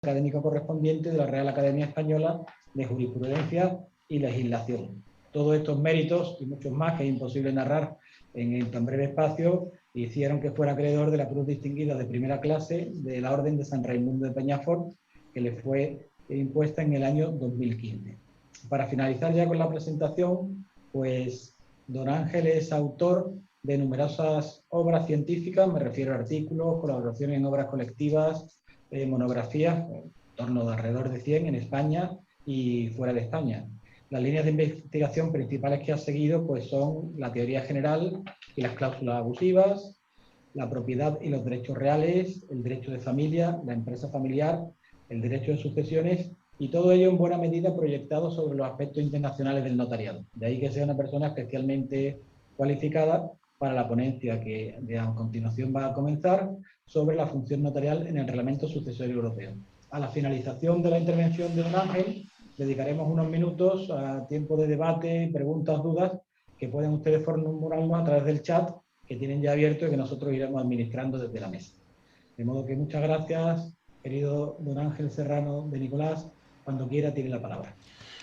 académico correspondiente de la Real Academia Española de Jurisprudencia y Legislación. Todos estos méritos y muchos más que es imposible narrar en tan breve espacio hicieron que fuera acreedor de la Cruz Distinguida de primera clase de la Orden de San Raimundo de Peñafort, que le fue impuesta en el año 2015. Para finalizar ya con la presentación, pues don Ángel es autor de numerosas obras científicas, me refiero a artículos, colaboraciones en obras colectivas, monografías, en torno de alrededor de 100 en España y fuera de España. Las líneas de investigación principales que ha seguido pues, son la teoría general y las cláusulas abusivas, la propiedad y los derechos reales, el derecho de familia, la empresa familiar, el derecho de sucesiones y todo ello en buena medida proyectado sobre los aspectos internacionales del notariado. De ahí que sea una persona especialmente cualificada para la ponencia que a continuación va a comenzar sobre la función notarial en el Reglamento Sucesorio Europeo. A la finalización de la intervención de don Ángel, dedicaremos unos minutos a tiempo de debate, preguntas, dudas, que pueden ustedes formularnos a través del chat que tienen ya abierto y que nosotros iremos administrando desde la mesa. De modo que muchas gracias, querido don Ángel Serrano de Nicolás. Cuando quiera, tiene la palabra.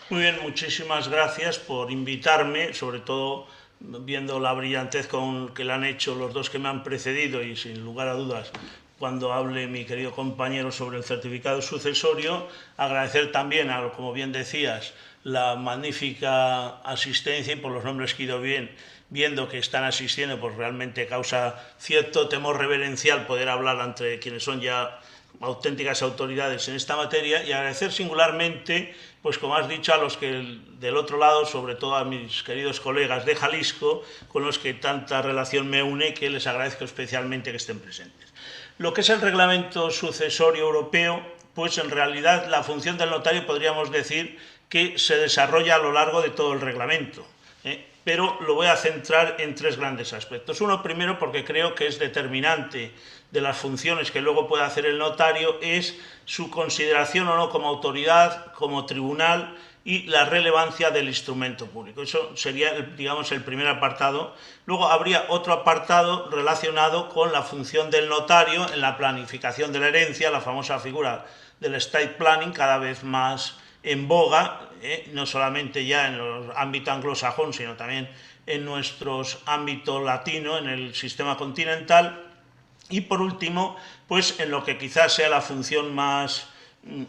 Muy bien, muchísimas gracias por invitarme, sobre todo viendo la brillantez con que la han hecho los dos que me han precedido y sin lugar a dudas cuando hable mi querido compañero sobre el certificado sucesorio, agradecer también, como bien decías, la magnífica asistencia y por los nombres que he ido viendo que están asistiendo, pues realmente causa cierto temor reverencial poder hablar entre quienes son ya auténticas autoridades en esta materia y agradecer singularmente, pues como has dicho, a los que del otro lado, sobre todo a mis queridos colegas de Jalisco, con los que tanta relación me une, que les agradezco especialmente que estén presentes. Lo que es el reglamento sucesorio europeo, pues en realidad la función del notario podríamos decir que se desarrolla a lo largo de todo el reglamento, pero lo voy a centrar en tres grandes aspectos. Uno, primero, porque creo que es determinante de las funciones que luego puede hacer el notario, es su consideración o no como autoridad, como tribunal y la relevancia del instrumento público. Eso sería, digamos, el primer apartado. Luego habría otro apartado relacionado con la función del notario en la planificación de la herencia, la famosa figura del estate planning, cada vez más en boga, no solamente ya en el ámbito anglosajón, sino también en nuestros ámbito latino, en el sistema continental. Y por último, pues en lo que quizás sea la función más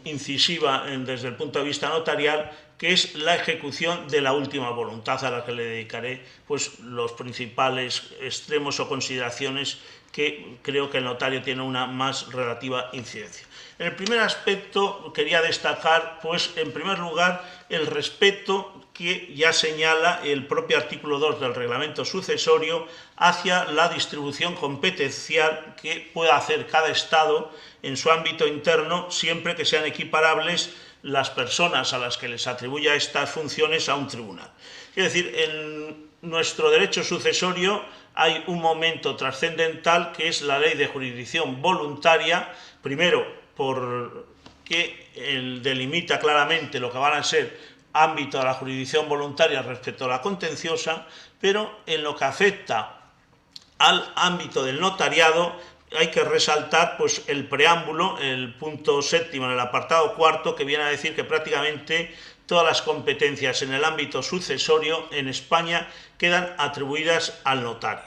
incisiva desde el punto de vista notarial, que es la ejecución de la última voluntad, a la que le dedicaré pues, los principales extremos o consideraciones que creo que el notario tiene una más relativa incidencia. En el primer aspecto quería destacar, pues, en primer lugar, el respeto que ya señala el propio artículo 2 del reglamento sucesorio hacia la distribución competencial que pueda hacer cada Estado en su ámbito interno, siempre que sean equiparables las personas a las que les atribuya estas funciones a un tribunal. Es decir, en nuestro derecho sucesorio hay un momento trascendental que es la ley de jurisdicción voluntaria, primero porque delimita claramente lo que van a ser ámbito de la jurisdicción voluntaria respecto a la contenciosa, pero en lo que afecta al ámbito del notariado hay que resaltar pues, el preámbulo, el punto séptimo en el apartado cuarto, que viene a decir que prácticamente todas las competencias en el ámbito sucesorio en España quedan atribuidas al notario.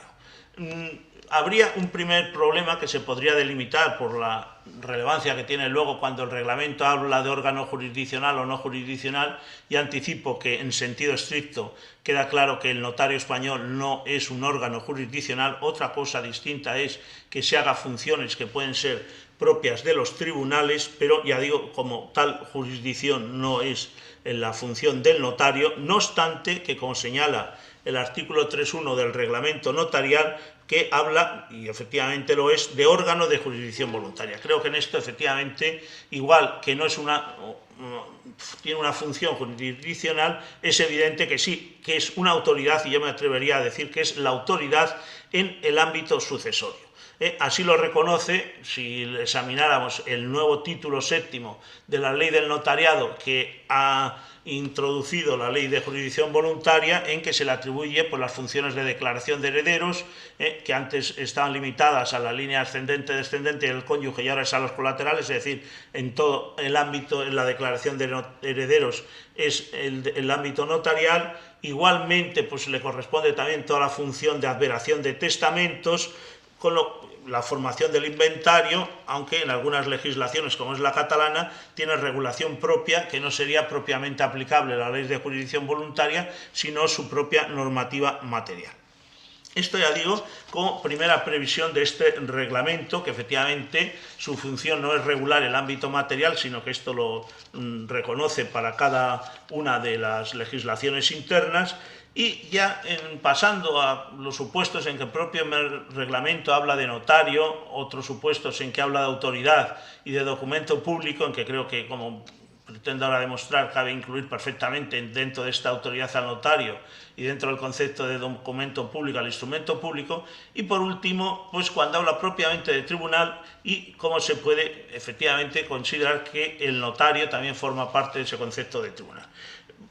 Habría un primer problema que se podría delimitar por la relevancia que tiene luego cuando el reglamento habla de órgano jurisdiccional o no jurisdiccional, y anticipo que en sentido estricto queda claro que el notario español no es un órgano jurisdiccional. Otra cosa distinta es que se haga funciones que pueden ser propias de los tribunales, pero ya digo, como tal jurisdicción no es en la función del notario, no obstante que, como señala el artículo 3.1 del reglamento notarial, que habla, y efectivamente lo es, de órgano de jurisdicción voluntaria. Creo que en esto, efectivamente, igual que no es tiene una función jurisdiccional, es evidente que sí, que es una autoridad, y yo me atrevería a decir que es la autoridad en el ámbito sucesorio. así lo reconoce si examináramos el nuevo título séptimo de la Ley del Notariado, que ha introducido la Ley de Jurisdicción Voluntaria, en que se le atribuye pues, las funciones de declaración de herederos, que antes estaban limitadas a la línea ascendente-descendente del cónyuge y ahora es a los colaterales, es decir, en todo el ámbito, en la declaración de herederos es el ámbito notarial. Igualmente pues le corresponde también toda la función de adveración de testamentos, con la formación del inventario, aunque en algunas legislaciones, como es la catalana, tiene regulación propia que no sería propiamente aplicable a la ley de jurisdicción voluntaria, sino su propia normativa material. Esto ya digo como primera previsión de este reglamento, que efectivamente su función no es regular el ámbito material, sino que esto lo reconoce para cada una de las legislaciones internas. Y ya pasando a los supuestos en que el propio reglamento habla de notario, otros supuestos en que habla de autoridad y de documento público, en que creo que, como pretendo ahora demostrar, cabe incluir perfectamente dentro de esta autoridad al notario y dentro del concepto de documento público al instrumento público. Y por último, pues cuando habla propiamente de tribunal y cómo se puede efectivamente considerar que el notario también forma parte de ese concepto de tribunal.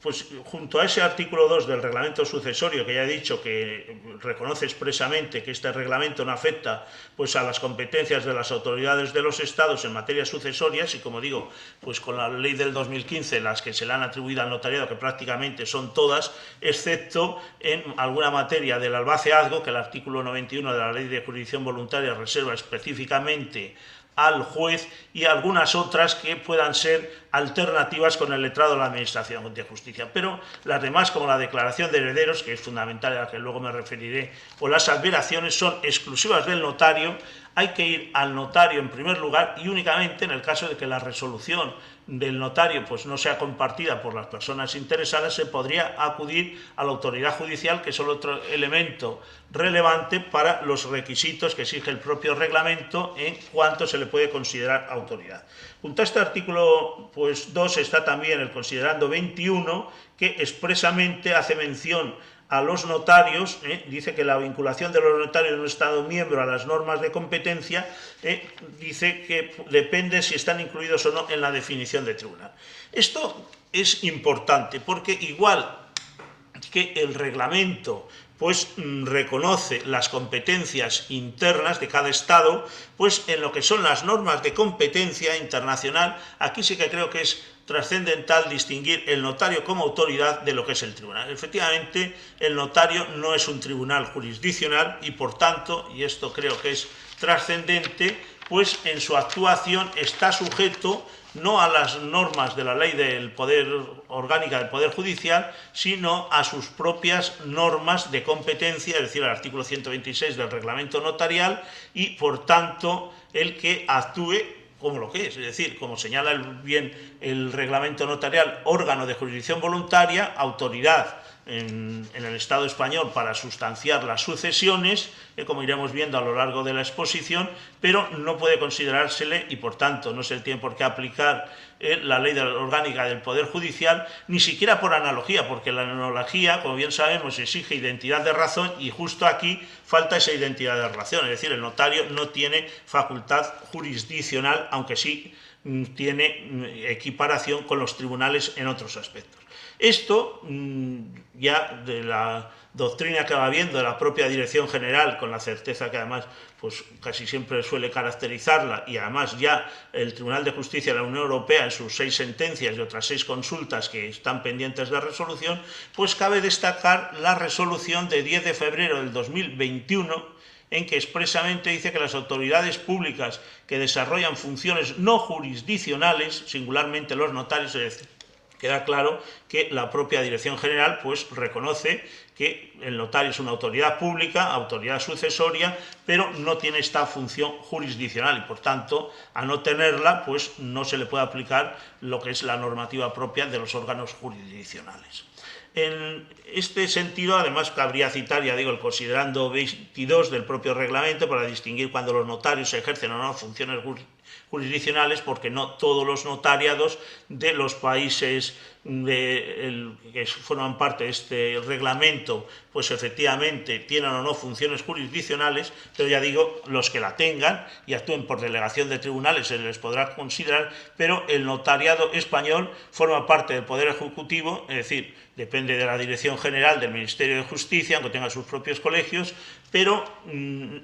Pues junto a ese artículo 2 del reglamento sucesorio, que ya he dicho que reconoce expresamente que este reglamento no afecta pues a las competencias de las autoridades de los estados en materias sucesorias, y como digo, pues con la ley del 2015 las que se le han atribuido al notariado, que prácticamente son todas, excepto en alguna materia del albaceazgo, que el artículo 91 de la ley de jurisdicción voluntaria reserva específicamente al juez, y algunas otras que puedan ser alternativas con el letrado de la Administración de Justicia. Pero las demás, como la declaración de herederos, que es fundamental, a la que luego me referiré, o las adveraciones, son exclusivas del notario. Hay que ir al notario en primer lugar, y únicamente en el caso de que la resolución del notario pues no sea compartida por las personas interesadas, se podría acudir a la autoridad judicial, que es otro elemento relevante para los requisitos que exige el propio reglamento en cuanto se le puede considerar autoridad. Junto a este artículo pues 2 está también el considerando 21, que expresamente hace mención a los notarios, dice que la vinculación de los notarios en un Estado miembro a las normas de competencia, dice que depende si están incluidos o no en la definición de tribunal. Esto es importante porque igual que el reglamento pues reconoce las competencias internas de cada Estado, pues en lo que son las normas de competencia internacional, aquí sí que creo que es trascendental distinguir el notario como autoridad de lo que es el tribunal. Efectivamente, el notario no es un tribunal jurisdiccional y, por tanto, y esto creo que es trascendente, pues en su actuación está sujeto no a las normas de la ley del poder orgánica del Poder Judicial, sino a sus propias normas de competencia, es decir, el artículo 126 del reglamento notarial, y, por tanto, el que actúe como lo que es decir, como señala bien el reglamento notarial, órgano de jurisdicción voluntaria, autoridad en el Estado español para sustanciar las sucesiones, como iremos viendo a lo largo de la exposición, pero no puede considerársele, y por tanto no se tiene por qué aplicar la ley orgánica del Poder Judicial, ni siquiera por analogía, porque la analogía, como bien sabemos, exige identidad de razón, y justo aquí falta esa identidad de razón, es decir, el notario no tiene facultad jurisdiccional, aunque sí tiene equiparación con los tribunales en otros aspectos. Esto ya de la doctrina que va viendo de la propia Dirección General, con la certeza que además pues casi siempre suele caracterizarla, y además ya el Tribunal de Justicia de la Unión Europea en sus 6 sentencias y otras 6 consultas que están pendientes de resolución, pues cabe destacar la resolución de 10 de febrero del 2021, en que expresamente dice que las autoridades públicas que desarrollan funciones no jurisdiccionales, singularmente los notarios, es decir, queda claro que la propia Dirección General pues reconoce que el notario es una autoridad pública, autoridad sucesoria, pero no tiene esta función jurisdiccional y, por tanto, a no tenerla, pues no se le puede aplicar lo que es la normativa propia de los órganos jurisdiccionales. En este sentido, además, cabría citar, ya digo, el considerando 22 del propio reglamento para distinguir cuando los notarios ejercen o no funciones jurisdiccionales, porque no todos los notariados de los países que forman parte de este reglamento, pues efectivamente tienen o no funciones jurisdiccionales, pero ya digo, los que la tengan y actúen por delegación de tribunales se les podrá considerar, pero el notariado español forma parte del Poder Ejecutivo, es decir, depende de la Dirección General del Ministerio de Justicia, aunque tenga sus propios colegios, pero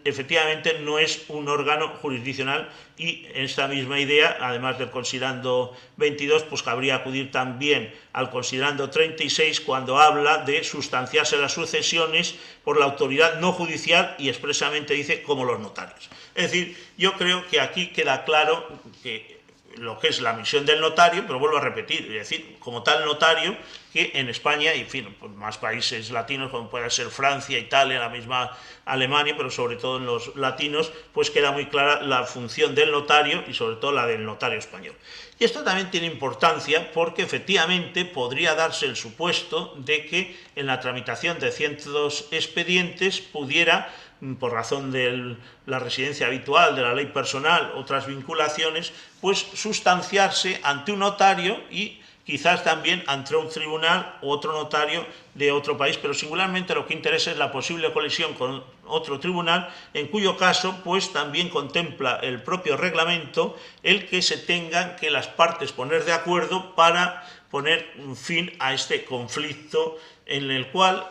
efectivamente no es un órgano jurisdiccional, y esta misma idea, además del considerando 22, pues cabría acudir también al considerando 36 cuando habla de sustanciarse las sucesiones por la autoridad no judicial, y expresamente dice como los notarios. Es decir, yo creo que aquí queda claro que lo que es la misión del notario, pero vuelvo a repetir, es decir, como tal notario, que en España y en fin, pues más países latinos como puede ser Francia, Italia, la misma Alemania, pero sobre todo en los latinos, pues queda muy clara la función del notario y sobre todo la del notario español. Y esto también tiene importancia porque efectivamente podría darse el supuesto de que en la tramitación de ciertos expedientes pudiera, por razón de la residencia habitual, de la ley personal, otras vinculaciones, pues sustanciarse ante un notario y quizás también ante un tribunal u otro notario de otro país, pero singularmente lo que interesa es la posible colisión con otro tribunal, en cuyo caso pues también contempla el propio reglamento el que se tengan que las partes poner de acuerdo para poner fin a este conflicto, en el cual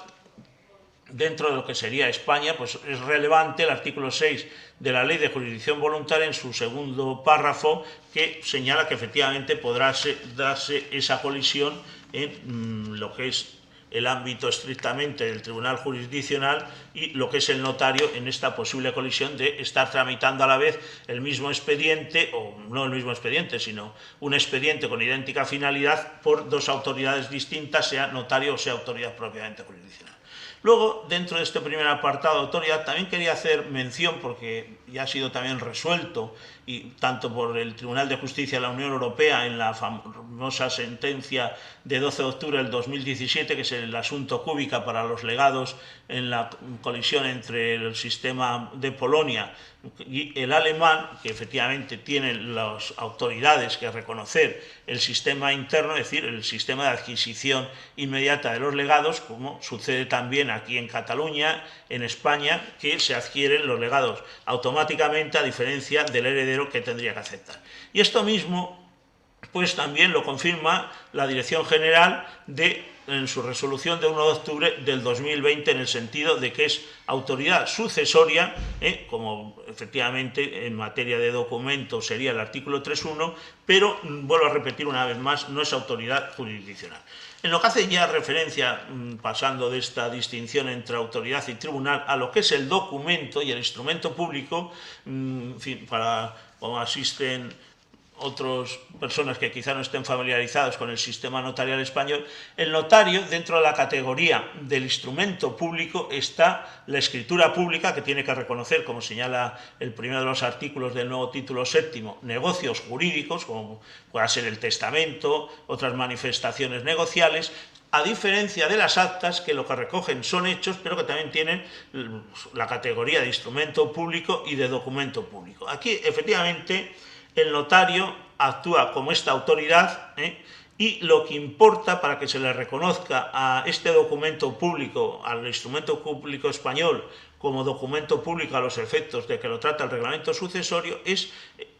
dentro de lo que sería España, pues es relevante el artículo 6 de la Ley de Jurisdicción Voluntaria en su segundo párrafo, que señala que efectivamente podrá darse esa colisión en lo que es el ámbito estrictamente del tribunal jurisdiccional y lo que es el notario, en esta posible colisión de estar tramitando a la vez el mismo expediente, o no el mismo expediente, sino un expediente con idéntica finalidad por dos autoridades distintas, sea notario o sea autoridad propiamente jurisdiccional. Luego, dentro de este primer apartado de autoridad, también quería hacer mención, porque ya ha sido también resuelto, y tanto por el Tribunal de Justicia de la Unión Europea en la famosa sentencia de 12 de octubre del 2017, que es el asunto Kubica para los legados en la colisión entre el sistema de Polonia y el alemán, que efectivamente tienen las autoridades que reconocer el sistema interno, es decir, el sistema de adquisición inmediata de los legados, como sucede también aquí en Cataluña, en España, que se adquieren los legados automáticamente a diferencia del heredero que tendría que aceptar. Y esto mismo pues también lo confirma la Dirección General en su resolución de 1 de octubre del 2020, en el sentido de que es autoridad sucesoria, como efectivamente en materia de documentos sería el artículo 3.1, pero vuelvo a repetir una vez más, no es autoridad jurisdiccional. En lo que hace ya referencia, pasando de esta distinción entre autoridad y tribunal, a lo que es el documento y el instrumento público, en fin, como asisten otras personas que quizá no estén familiarizados con el sistema notarial español, el notario, dentro de la categoría del instrumento público, está la escritura pública, que tiene que reconocer, como señala el primero de los artículos del nuevo título séptimo, negocios jurídicos, como pueda ser el testamento, otras manifestaciones negociales, a diferencia de las actas, que lo que recogen son hechos, pero que también tienen la categoría de instrumento público y de documento público. Aquí, efectivamente, el notario actúa como esta autoridad, y lo que importa para que se le reconozca a este documento público, al instrumento público español, como documento público a los efectos de que lo trata el reglamento sucesorio, es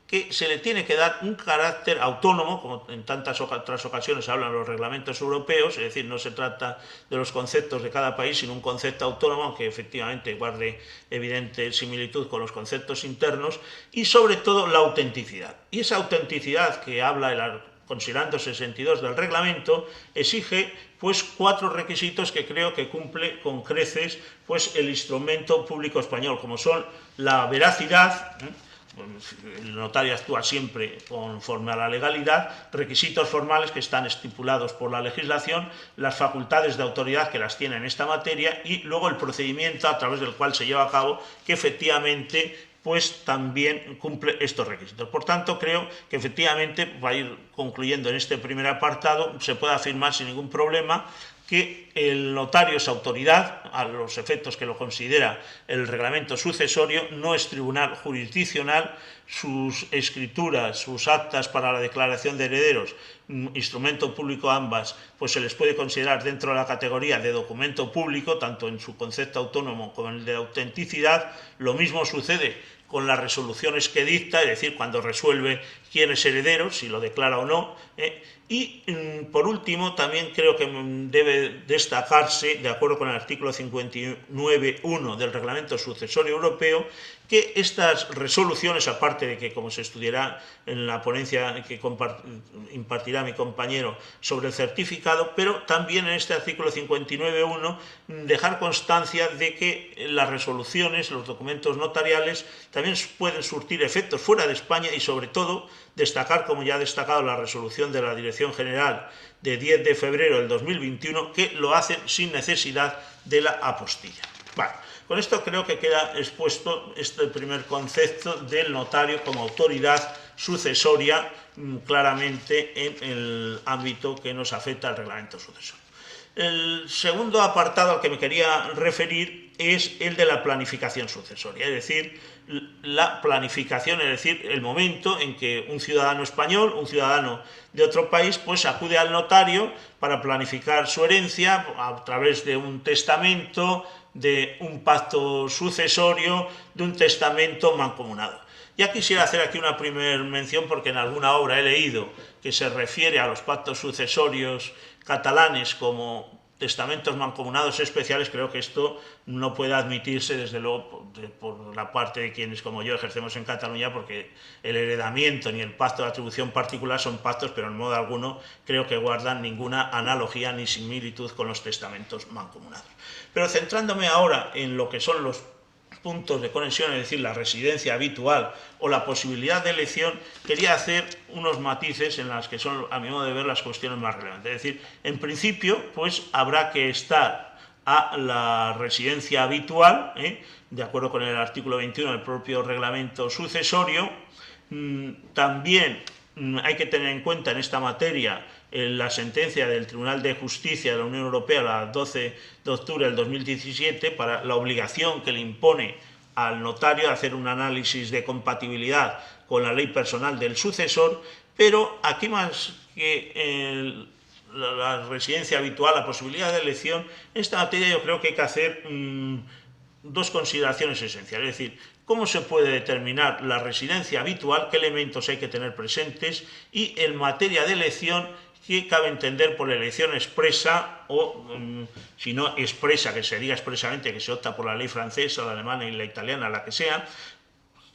que se le tiene que dar un carácter autónomo, como en tantas otras ocasiones hablan los reglamentos europeos, es decir, no se trata de los conceptos de cada país, sino un concepto autónomo que efectivamente guarde evidente similitud con los conceptos internos, y sobre todo la autenticidad. Y esa autenticidad que habla considerando 62 del reglamento, exige pues 4 requisitos que creo que cumple con creces pues el instrumento público español, como son la veracidad, el notario actúa siempre conforme a la legalidad, requisitos formales que están estipulados por la legislación, las facultades de autoridad que las tiene en esta materia, y luego el procedimiento a través del cual se lleva a cabo, que efectivamente pues también cumple estos requisitos. Por tanto, creo que efectivamente, para ir concluyendo en este primer apartado, se puede afirmar sin ningún problema que el notario es autoridad, a los efectos que lo considera el reglamento sucesorio, no es tribunal jurisdiccional, sus escrituras, sus actas para la declaración de herederos, instrumento público ambas, pues se les puede considerar dentro de la categoría de documento público, tanto en su concepto autónomo como en el de autenticidad. Lo mismo sucede con las resoluciones que dicta, es decir, cuando resuelve quién es heredero, si lo declara o no. Y, por último, también creo que debe destacarse, de acuerdo con el artículo 59.1 del Reglamento Sucesorio Europeo, que estas resoluciones, aparte de que, como se estudiará en la ponencia que impartirá mi compañero sobre el certificado, pero también en este artículo 59.1 dejar constancia de que las resoluciones, los documentos notariales, también pueden surtir efectos fuera de España y, sobre todo, destacar, como ya ha destacado la resolución de la Dirección General de 10 de febrero del 2021, que lo hacen sin necesidad de la apostilla. Bueno, con esto creo que queda expuesto este primer concepto del notario como autoridad sucesoria claramente en el ámbito que nos afecta al reglamento sucesorio. El segundo apartado al que me quería referir es el de la planificación sucesoria, es decir, la planificación, es decir, el momento en que un ciudadano español, un ciudadano de otro país, pues acude al notario para planificar su herencia a través de un testamento, de un pacto sucesorio, de un testamento mancomunado. Ya quisiera hacer aquí una primera mención porque en alguna obra he leído que se refiere a los pactos sucesorios catalanes como testamentos mancomunados especiales. Creo que esto no puede admitirse, desde luego, por la parte de quienes como yo ejercemos en Cataluña, porque el heredamiento ni el pacto de atribución particular son pactos, pero en modo alguno creo que guardan ninguna analogía ni similitud con los testamentos mancomunados. Pero centrándome ahora en lo que son los puntos de conexión, es decir, la residencia habitual o la posibilidad de elección, quería hacer unos matices en las que son, a mi modo de ver, las cuestiones más relevantes. Es decir, en principio, pues habrá que estar a la residencia habitual, de acuerdo con el artículo 21 del propio reglamento sucesorio. También hay que tener en cuenta en esta materia la sentencia del Tribunal de Justicia de la Unión Europea, la 12 de octubre del 2017, para la obligación que le impone al notario a hacer un análisis de compatibilidad con la ley personal del sucesor, pero aquí más que la residencia habitual, la posibilidad de elección, en esta materia yo creo que hay que hacer dos consideraciones esenciales, es decir, cómo se puede determinar la residencia habitual, qué elementos hay que tener presentes, y en materia de elección, qué cabe entender por la elección expresa o, si no expresa, que se diga expresamente que se opta por la ley francesa, la alemana y la italiana, la que sea,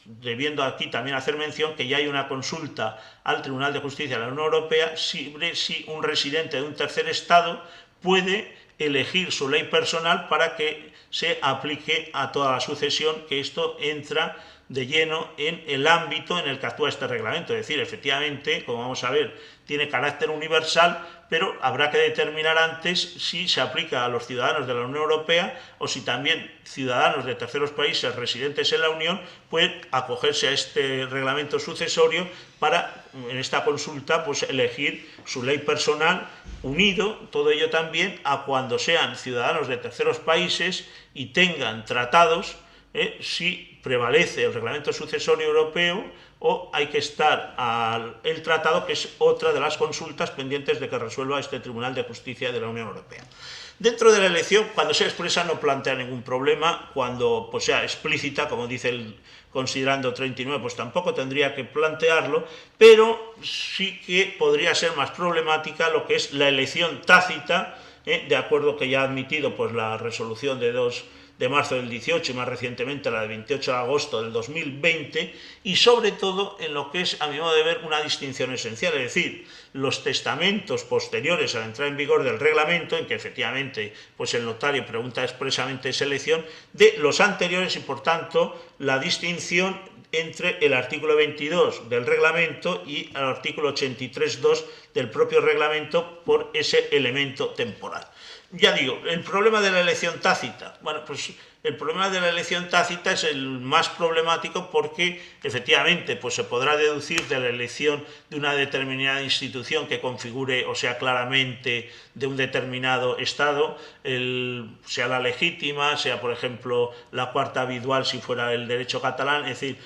debiendo aquí también hacer mención que ya hay una consulta al Tribunal de Justicia de la Unión Europea sobre si un residente de un tercer estado puede elegir su ley personal para que se aplique a toda la sucesión, que esto entra de lleno en el ámbito en el que actúa este reglamento. Es decir, efectivamente, como vamos a ver, tiene carácter universal, pero habrá que determinar antes si se aplica a los ciudadanos de la Unión Europea o si también ciudadanos de terceros países residentes en la Unión pueden acogerse a este reglamento sucesorio para, en esta consulta, pues elegir su ley personal, unido todo ello también a cuando sean ciudadanos de terceros países y tengan tratados, si prevalece el reglamento sucesorio europeo o hay que estar al tratado, que es otra de las consultas pendientes de que resuelva este Tribunal de Justicia de la Unión Europea. Dentro de la elección, cuando sea expresa no plantea ningún problema, cuando pues, sea explícita, como dice el considerando 39, pues tampoco tendría que plantearlo, pero sí que podría ser más problemática lo que es la elección tácita, de acuerdo que ya ha admitido pues, la resolución de 2 de marzo del 18 y más recientemente la de 28 de agosto del 2020, y sobre todo en lo que es, a mi modo de ver, una distinción esencial, es decir, los testamentos posteriores a la entrada en vigor del reglamento, en que efectivamente pues el notario pregunta expresamente esa elección, de los anteriores, y por tanto la distinción entre el artículo 22 del reglamento y el artículo 83.2 del propio reglamento por ese elemento temporal. Ya digo, el problema de la elección tácita, bueno, pues El problema de la elección tácita es el más problemático porque, efectivamente, pues se podrá deducir de la elección de una determinada institución que configure o sea claramente de un determinado Estado, sea la legítima, sea, por ejemplo, la cuarta habitual si fuera el derecho catalán. Es decir,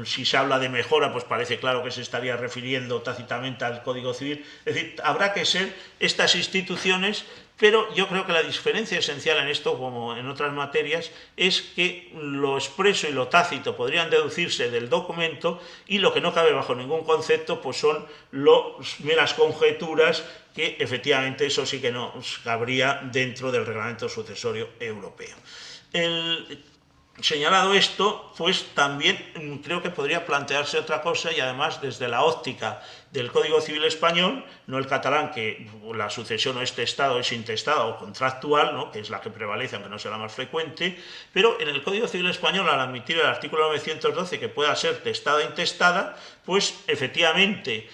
si se habla de mejora, pues parece claro que se estaría refiriendo tácitamente al Código Civil. Es decir, habrá que ser estas instituciones. Pero yo creo que la diferencia esencial en esto, como en otras materias, es que lo expreso y lo tácito podrían deducirse del documento y lo que no cabe bajo ningún concepto pues son meras conjeturas que efectivamente eso sí que no cabría dentro del reglamento sucesorio europeo. Señalado esto, pues también creo que podría plantearse otra cosa y además desde la óptica del Código Civil español, no el catalán, que la sucesión o es testada o es intestada o contractual, ¿no?, que es la que prevalece, aunque no sea la más frecuente, pero en el Código Civil español, al admitir el artículo 912 que pueda ser testada o intestada, pues efectivamente,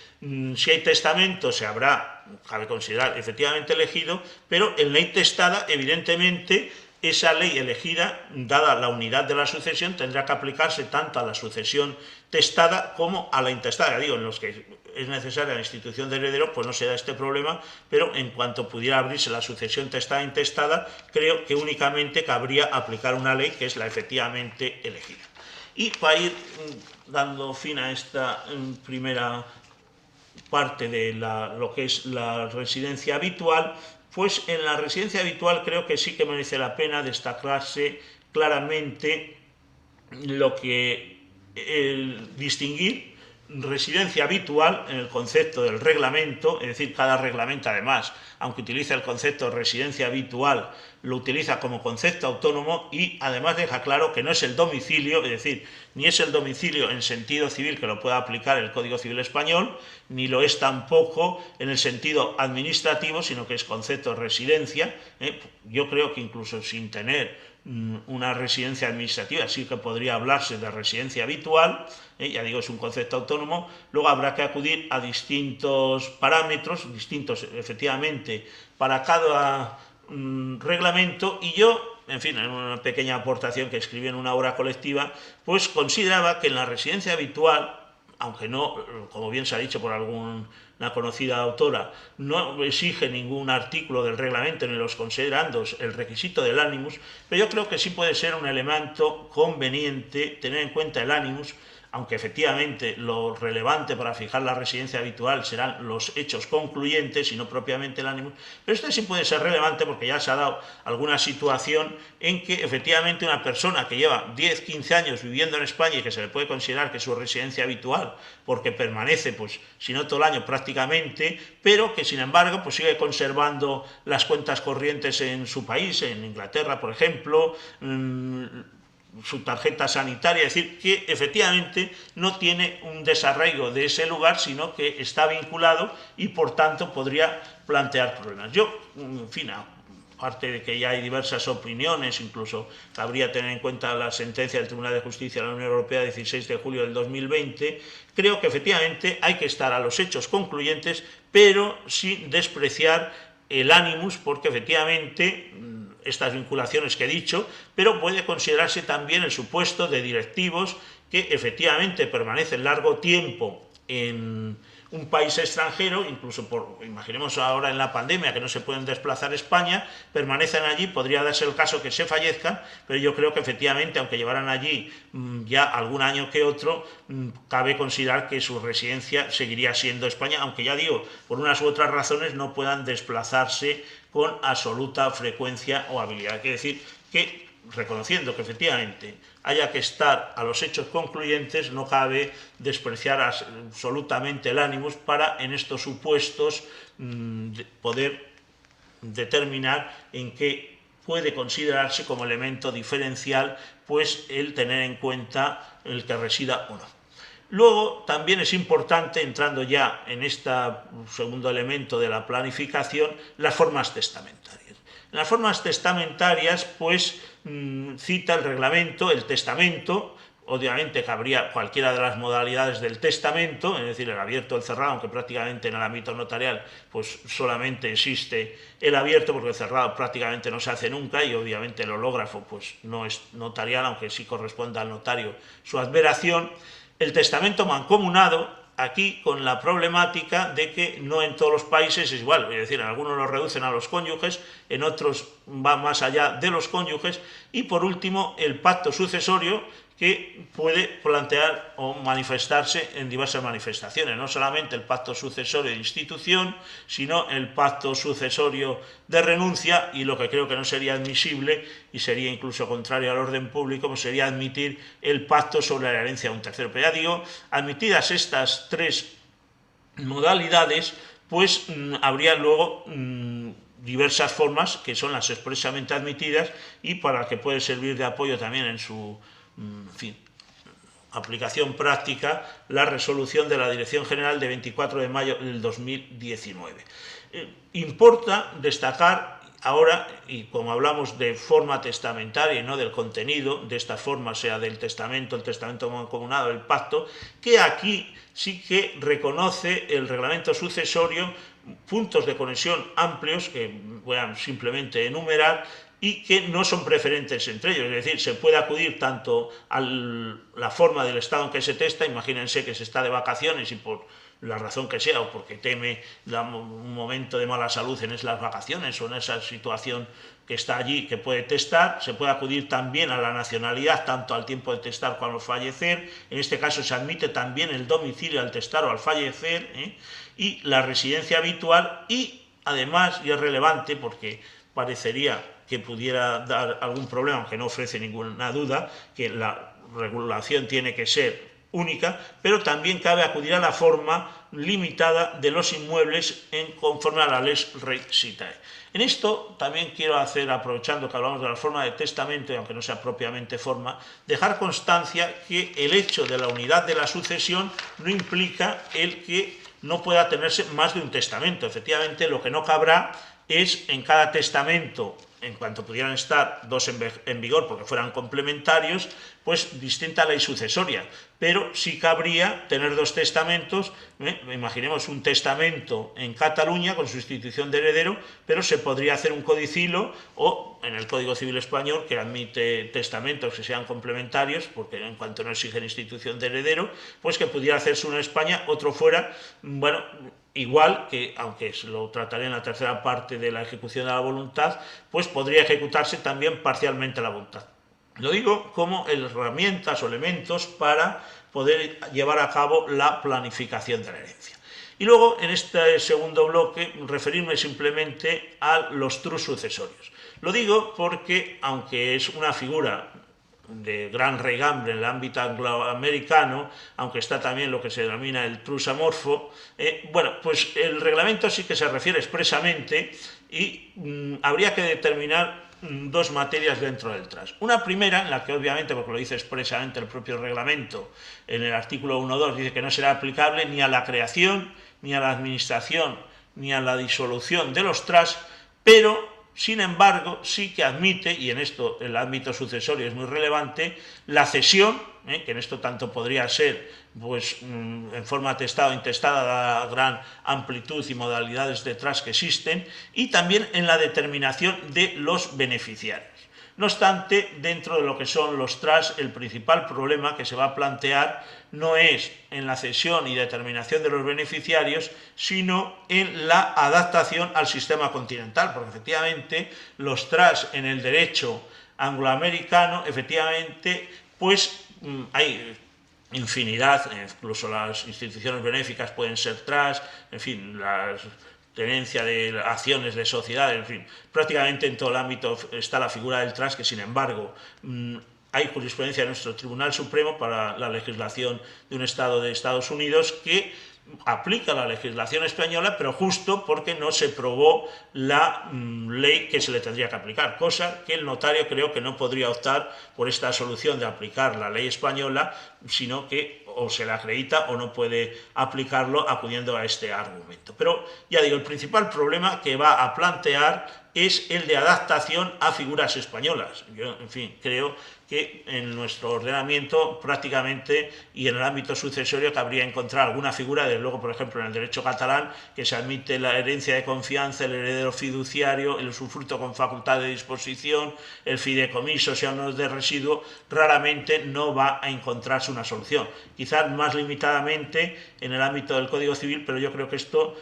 si hay testamento se habrá, cabe considerar, efectivamente elegido, pero en ley testada, evidentemente, esa ley elegida, dada la unidad de la sucesión, tendrá que aplicarse tanto a la sucesión testada como a la intestada. Ya digo, en los que es necesaria la institución de heredero, pues no se da este problema, pero en cuanto pudiera abrirse la sucesión testada e intestada, creo que únicamente cabría aplicar una ley que es la efectivamente elegida. Y para ir dando fin a esta primera parte de lo que es la residencia habitual, pues en la residencia habitual creo que sí que merece la pena destacarse claramente lo que distinguir residencia habitual en el concepto del reglamento, es decir, cada reglamento además, aunque utiliza el concepto de residencia habitual, lo utiliza como concepto autónomo y además deja claro que no es el domicilio, es decir, ni es el domicilio en sentido civil que lo pueda aplicar el Código Civil español, ni lo es tampoco en el sentido administrativo, sino que es concepto de residencia. Yo creo que incluso sin tener una residencia administrativa sí que podría hablarse de residencia habitual, ya digo, es un concepto autónomo. Luego habrá que acudir a distintos parámetros, distintos efectivamente para cada reglamento, y yo, en fin, en una pequeña aportación que escribí en una obra colectiva, pues consideraba que en la residencia habitual, aunque no, como bien se ha dicho por alguna conocida autora, no exige ningún artículo del reglamento ni los considerandos el requisito del animus, pero yo creo que sí puede ser un elemento conveniente tener en cuenta el animus, aunque efectivamente lo relevante para fijar la residencia habitual serán los hechos concluyentes y no propiamente el animus, pero esto sí puede ser relevante porque ya se ha dado alguna situación en que efectivamente una persona que lleva 10, 15 años viviendo en España y que se le puede considerar que es su residencia habitual porque permanece, pues, si no todo el año prácticamente, pero que sin embargo pues sigue conservando las cuentas corrientes en su país, en Inglaterra, por ejemplo, su tarjeta sanitaria, es decir, que efectivamente no tiene un desarraigo de ese lugar, sino que está vinculado y por tanto podría plantear problemas. Yo, en fin, aparte de que ya hay diversas opiniones, incluso cabría tener en cuenta la sentencia del Tribunal de Justicia de la Unión Europea 16 de julio del 2020, creo que efectivamente hay que estar a los hechos concluyentes, pero sin despreciar el animus, porque efectivamente estas vinculaciones que he dicho, pero puede considerarse también el supuesto de directivos que efectivamente permanecen largo tiempo en un país extranjero, incluso imaginemos ahora en la pandemia que no se pueden desplazar a España, permanecen allí, podría darse el caso que se fallezcan, pero yo creo que efectivamente, aunque llevaran allí ya algún año que otro, cabe considerar que su residencia seguiría siendo España, aunque ya digo, por unas u otras razones no puedan desplazarse con absoluta frecuencia o habilidad. Quiere decir que, reconociendo que efectivamente haya que estar a los hechos concluyentes, no cabe despreciar absolutamente el animus para, en estos supuestos, poder determinar en qué puede considerarse como elemento diferencial pues el tener en cuenta el que resida o no. Luego también es importante, entrando ya en este segundo elemento de la planificación, las formas testamentarias. En las formas testamentarias, pues cita el reglamento, el testamento, obviamente cabría cualquiera de las modalidades del testamento, es decir, el abierto o el cerrado, aunque prácticamente en el ámbito notarial pues solamente existe el abierto, porque el cerrado prácticamente no se hace nunca, y obviamente el hológrafo pues no es notarial, aunque sí corresponde al notario su adveración. El testamento mancomunado, aquí con la problemática de que no en todos los países es igual, es decir, en algunos lo reducen a los cónyuges, en otros va más allá de los cónyuges, y por último el pacto sucesorio, que puede plantear o manifestarse en diversas manifestaciones, no solamente el pacto sucesorio de institución, sino el pacto sucesorio de renuncia, y lo que creo que no sería admisible, y sería incluso contrario al orden público, pues sería admitir el pacto sobre la herencia de un tercero. Pero ya digo, admitidas estas tres modalidades, pues habría luego diversas formas que son las expresamente admitidas y para que puede servir de apoyo también en su aplicación práctica la resolución de la Dirección General de 24 de mayo del 2019. Importa destacar ahora, y como hablamos de forma testamentaria y no del contenido de esta forma, sea del testamento, el testamento mancomunado, el pacto, que aquí sí que reconoce el reglamento sucesorio puntos de conexión amplios que voy a simplemente enumerar y que no son preferentes entre ellos, es decir, se puede acudir tanto a la forma del estado en que se testa, imagínense que se está de vacaciones y por la razón que sea, o porque teme un momento de mala salud en esas vacaciones o en esa situación que está allí, que puede testar, se puede acudir también a la nacionalidad, tanto al tiempo de testar como al fallecer, en este caso se admite también el domicilio al testar o al fallecer, y la residencia habitual, y además, y es relevante porque parecería que pudiera dar algún problema, aunque no ofrece ninguna duda, que la regulación tiene que ser única, pero también cabe acudir a la forma limitada de los inmuebles conforme a la Lex Rei Citae. En esto también quiero hacer, aprovechando que hablamos de la forma de testamento, y aunque no sea propiamente forma, dejar constancia que el hecho de la unidad de la sucesión no implica el que no pueda tenerse más de un testamento. Efectivamente, lo que no cabrá es en cada testamento, en cuanto pudieran estar dos en vigor porque fueran complementarios, pues distinta ley sucesoria, pero sí cabría tener dos testamentos, imaginemos un testamento en Cataluña con sustitución de heredero, pero se podría hacer un codicilo, o en el Código Civil Español, que admite testamentos que sean complementarios, porque en cuanto no exigen institución de heredero, pues que pudiera hacerse uno en España, otro fuera, bueno, igual que, aunque lo trataré en la tercera parte de la ejecución de la voluntad, pues podría ejecutarse también parcialmente la voluntad. Lo digo como herramientas o elementos para poder llevar a cabo la planificación de la herencia. Y luego, en este segundo bloque, referirme simplemente a los trus sucesorios. Lo digo porque, aunque es una figura de gran regambre en el ámbito angloamericano, aunque está también lo que se denomina el trus amorfo, bueno, pues el reglamento sí que se refiere expresamente y habría que determinar dos materias dentro del TRAS. Una primera, en la que obviamente, porque lo dice expresamente el propio reglamento, en el artículo 1.2 dice que no será aplicable ni a la creación, ni a la administración, ni a la disolución de los TRAS, pero sin embargo, sí que admite, y en esto el ámbito sucesorio es muy relevante, la cesión, que en esto tanto podría ser pues, en forma atestada o intestada, dada la gran amplitud y modalidades de TRAS que existen, y también en la determinación de los beneficiarios. No obstante, dentro de lo que son los TRAS, el principal problema que se va a plantear no es en la cesión y determinación de los beneficiarios, sino en la adaptación al sistema continental, porque efectivamente los TRAS en el derecho angloamericano, efectivamente, pues hay infinidad, incluso las instituciones benéficas pueden ser TRAS, en fin, las tenencia de acciones de sociedades, en fin, prácticamente en todo el ámbito está la figura del TRAS, que sin embargo hay jurisprudencia de nuestro Tribunal Supremo para la legislación de un Estado de Estados Unidos que aplica la legislación española, pero justo porque no se probó la ley que se le tendría que aplicar, cosa que el notario creo que no podría optar por esta solución de aplicar la ley española, sino que o se la acredita o no puede aplicarlo acudiendo a este argumento. Pero ya digo, el principal problema que va a plantear es el de adaptación a figuras españolas. Yo, en fin, creo que en nuestro ordenamiento prácticamente y en el ámbito sucesorio cabría encontrar alguna figura, desde luego, por ejemplo, en el derecho catalán, que se admite la herencia de confianza, el heredero fiduciario, el usufructo con facultad de disposición, el fideicomiso, sea uno de residuo, raramente no va a encontrarse una solución. Quizás más limitadamente en el ámbito del Código Civil, pero yo creo que esto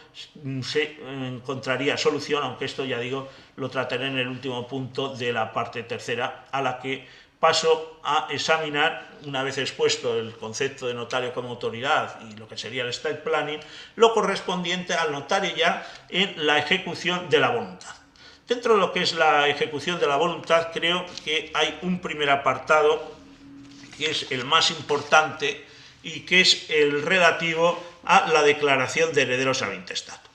se encontraría solución, aunque esto, ya digo, lo trataré en el último punto de la parte tercera, a la que paso a examinar, una vez expuesto el concepto de notario como autoridad y lo que sería el estate planning, lo correspondiente al notario ya en la ejecución de la voluntad. Dentro de lo que es la ejecución de la voluntad, creo que hay un primer apartado que es el más importante y que es el relativo a la declaración de herederos al intestato.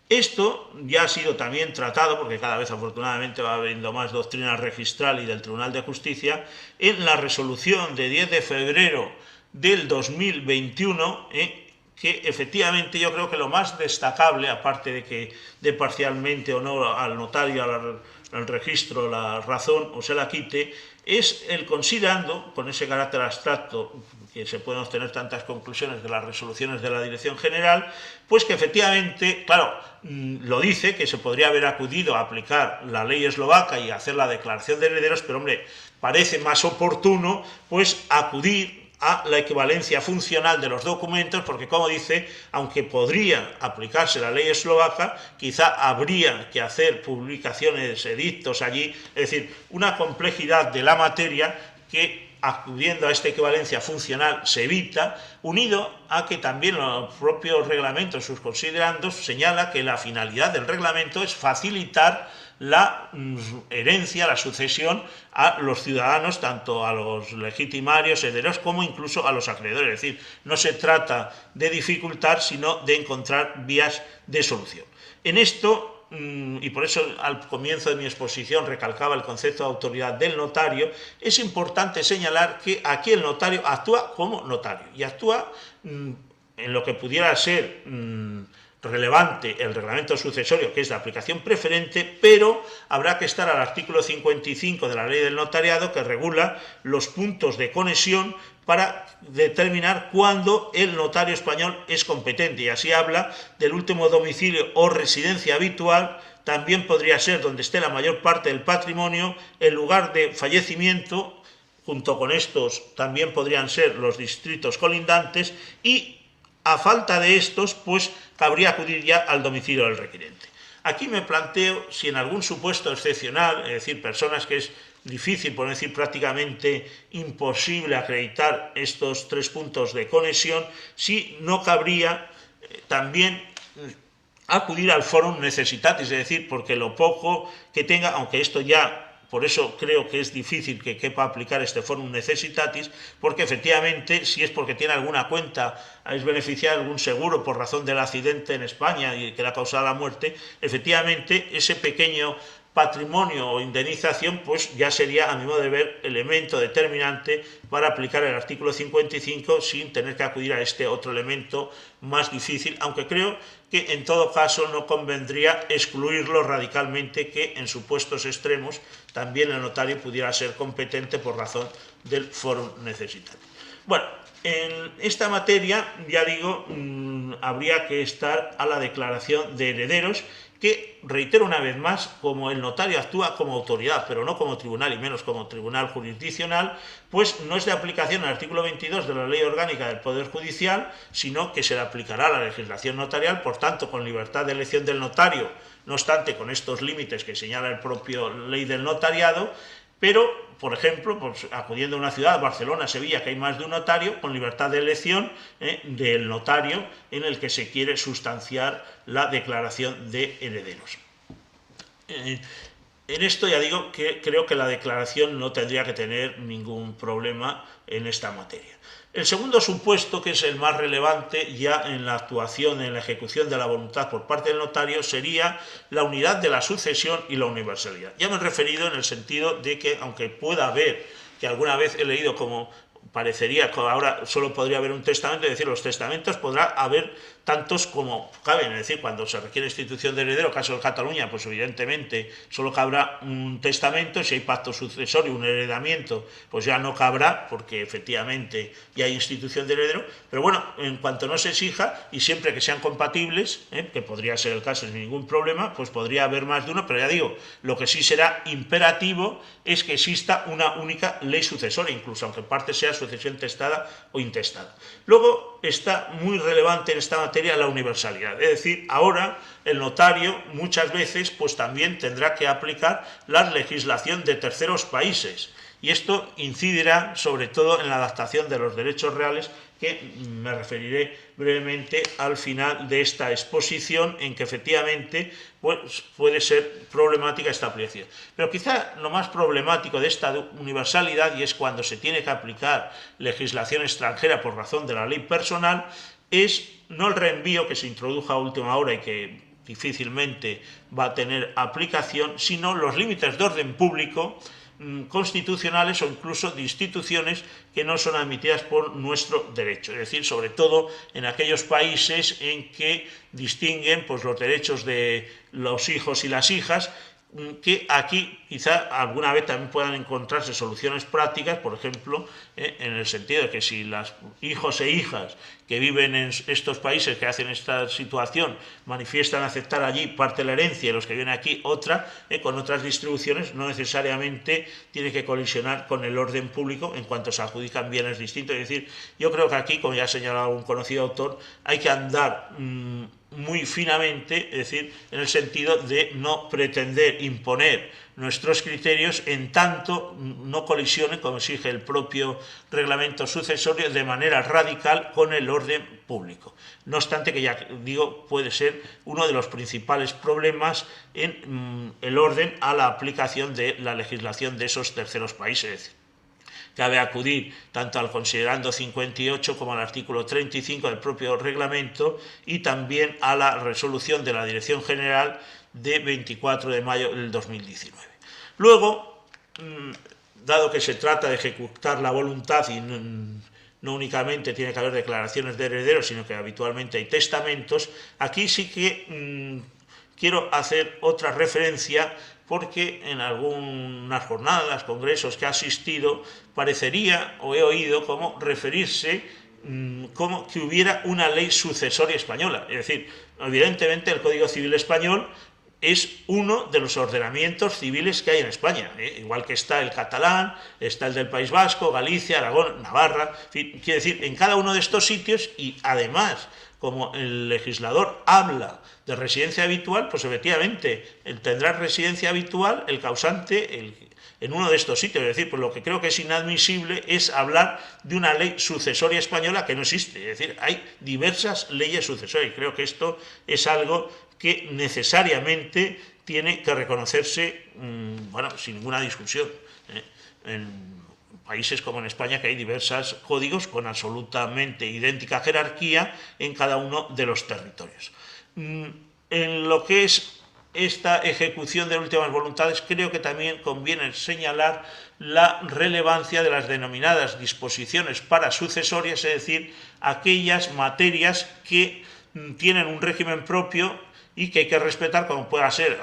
Esto ya ha sido también tratado, porque cada vez afortunadamente va habiendo más doctrina registral y del Tribunal de Justicia, en la resolución de 10 de febrero del 2021, que efectivamente yo creo que lo más destacable, aparte de que dé parcialmente o no al notario, al registro, la razón o se la quite, es el considerando, con ese carácter abstracto, que se pueden obtener tantas conclusiones de las resoluciones de la Dirección General, pues que efectivamente, claro, lo dice, que se podría haber acudido a aplicar la ley eslovaca y hacer la declaración de herederos, pero hombre, parece más oportuno pues acudir a la equivalencia funcional de los documentos, porque como dice, aunque podría aplicarse la ley eslovaca, quizá habría que hacer publicaciones, edictos allí, es decir, una complejidad de la materia que, acudiendo a esta equivalencia funcional, se evita, unido a que también los propios reglamentos, sus considerandos, señala que la finalidad del reglamento es facilitar la herencia, la sucesión a los ciudadanos, tanto a los legitimarios, herederos, como incluso a los acreedores. Es decir, no se trata de dificultar, sino de encontrar vías de solución. En esto, y por eso al comienzo de mi exposición recalcaba el concepto de autoridad del notario, es importante señalar que aquí el notario actúa como notario y actúa en lo que pudiera ser relevante el reglamento sucesorio, que es de aplicación preferente, pero habrá que estar al artículo 55 de la ley del notariado, que regula los puntos de conexión para determinar cuándo el notario español es competente, y así habla del último domicilio o residencia habitual. También podría ser donde esté la mayor parte del patrimonio, el lugar de fallecimiento, junto con estos también podrían ser los distritos colindantes, y a falta de estos, pues cabría acudir ya al domicilio del requirente. Aquí me planteo si en algún supuesto excepcional, es decir, personas que es difícil, por no decir prácticamente imposible acreditar estos tres puntos de conexión, si no cabría también acudir al forum necessitatis, es decir, porque lo poco que tenga, aunque esto ya, por eso creo que es difícil que quepa aplicar este forum necessitatis, porque efectivamente, si es porque tiene alguna cuenta, es beneficiario de algún seguro por razón del accidente en España y que le ha causado la muerte, efectivamente ese pequeño patrimonio o indemnización pues ya sería, a mi modo de ver, elemento determinante para aplicar el artículo 55 sin tener que acudir a este otro elemento más difícil, aunque creo que en todo caso no convendría excluirlo radicalmente, que en supuestos extremos también el notario pudiera ser competente por razón del forum necessitatis. Bueno, en esta materia, ya digo, habría que estar a la declaración de herederos, que, reitero una vez más, como el notario actúa como autoridad, pero no como tribunal y menos como tribunal jurisdiccional, pues no es de aplicación al artículo 22 de la Ley Orgánica del Poder Judicial, sino que se le aplicará a la legislación notarial, por tanto, con libertad de elección del notario, no obstante, con estos límites que señala el propio Ley del Notariado, pero, por ejemplo, pues, acudiendo a una ciudad, Barcelona, Sevilla, que hay más de un notario, con libertad de elección del notario en el que se quiere sustanciar la declaración de herederos. En esto ya digo que creo que la declaración no tendría que tener ningún problema en esta materia. El segundo supuesto, que es el más relevante ya en la actuación, en la ejecución de la voluntad por parte del notario, sería la unidad de la sucesión y la universalidad. Ya me he referido en el sentido de que, aunque pueda haber, que alguna vez he leído como parecería que ahora solo podría haber un testamento, es decir, los testamentos podrá haber tantos como caben, es decir, cuando se requiere institución de heredero, caso de Cataluña, pues evidentemente solo cabrá un testamento, si hay pacto sucesorio, un heredamiento, pues ya no cabrá, porque efectivamente ya hay institución de heredero, pero bueno, en cuanto no se exija, y siempre que sean compatibles, que podría ser el caso sin ningún problema, pues podría haber más de uno, pero ya digo, lo que sí será imperativo es que exista una única ley sucesoria, incluso aunque parte sea sucesión testada o intestada. Luego está muy relevante en esta materia la universalidad, es decir, ahora el notario muchas veces pues también tendrá que aplicar la legislación de terceros países y esto incidirá sobre todo en la adaptación de los derechos reales, que me referiré brevemente al final de esta exposición, en que efectivamente pues, puede ser problemática esta aplicación. Pero quizá lo más problemático de esta universalidad, y es cuando se tiene que aplicar legislación extranjera por razón de la ley personal, es no el reenvío que se introdujo a última hora y que difícilmente va a tener aplicación, sino los límites de orden público constitucionales o incluso de instituciones que no son admitidas por nuestro derecho, es decir, sobre todo en aquellos países en que distinguen pues, los derechos de los hijos y las hijas, que aquí quizá alguna vez también puedan encontrarse soluciones prácticas, por ejemplo, en el sentido de que si los hijos e hijas que viven en estos países que hacen esta situación manifiestan aceptar allí parte de la herencia y los que viven aquí otra, con otras distribuciones, no necesariamente tiene que colisionar con el orden público en cuanto se adjudican bienes distintos. Es decir, yo creo que aquí, como ya ha señalado un conocido autor, hay que andar muy finamente, es decir, en el sentido de no pretender imponer nuestros criterios en tanto no colisionen, como exige el propio reglamento sucesorio, de manera radical con el orden público. No obstante, que ya digo, puede ser uno de los principales problemas en el orden a la aplicación de la legislación de esos terceros países. Cabe acudir tanto al considerando 58 como al artículo 35 del propio reglamento y también a la resolución de la Dirección General de 24 de mayo del 2019. Luego, dado que se trata de ejecutar la voluntad y no únicamente tiene que haber declaraciones de herederos, sino que habitualmente hay testamentos, aquí sí que quiero hacer otra referencia, porque en algunas jornadas, congresos que he asistido, parecería o he oído como referirse como que hubiera una ley sucesoria española. Es decir, evidentemente el Código Civil español es uno de los ordenamientos civiles que hay en España, igual que está el catalán, está el del País Vasco, Galicia, Aragón, Navarra, en fin, quiere decir, en cada uno de estos sitios, y además, como el legislador habla de residencia habitual, pues efectivamente tendrá residencia habitual el causante en uno de estos sitios. Es decir, pues lo que creo que es inadmisible es hablar de una ley sucesoria española que no existe. Es decir, hay diversas leyes sucesorias y creo que esto es algo que necesariamente tiene que reconocerse, bueno, sin ninguna discusión, en países como en España, que hay diversos códigos con absolutamente idéntica jerarquía en cada uno de los territorios. En lo que es esta ejecución de últimas voluntades, creo que también conviene señalar la relevancia de las denominadas disposiciones para sucesorias, es decir, aquellas materias que tienen un régimen propio y que hay que respetar, como pueda ser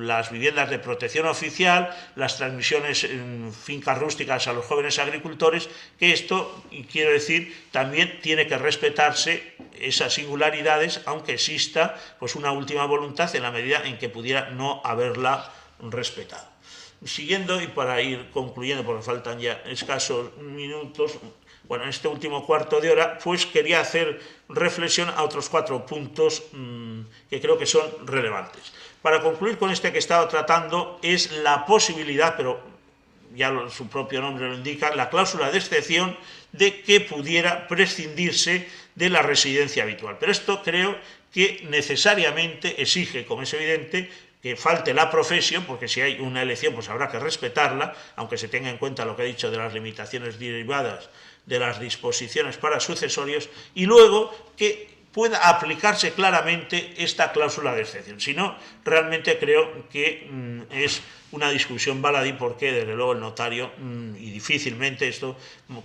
las viviendas de protección oficial, las transmisiones en fincas rústicas a los jóvenes agricultores, que esto, quiero decir, también tiene que respetarse esas singularidades, aunque exista pues una última voluntad en la medida en que pudiera no haberla respetado. Siguiendo, y para ir concluyendo, porque faltan ya escasos minutos, bueno, en este último cuarto de hora, pues quería hacer reflexión a otros 4 puntos que creo que son relevantes. Para concluir con este que he estado tratando, es la posibilidad, pero ya su propio nombre lo indica, la cláusula de excepción de que pudiera prescindirse de la residencia habitual. Pero esto creo que necesariamente exige, como es evidente, que falte la profesión, porque si hay una elección pues habrá que respetarla, aunque se tenga en cuenta lo que he dicho de las limitaciones derivadas de las disposiciones para sucesorios, y luego que pueda aplicarse claramente esta cláusula de excepción. Si no, realmente creo que es una discusión baladí, porque desde luego el notario, y difícilmente esto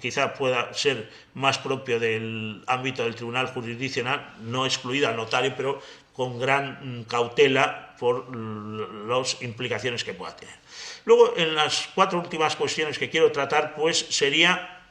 quizá pueda ser más propio del ámbito del tribunal jurisdiccional, no excluido al notario, pero con gran cautela por las implicaciones que pueda tener. Luego, en las 4 últimas cuestiones que quiero tratar, pues sería,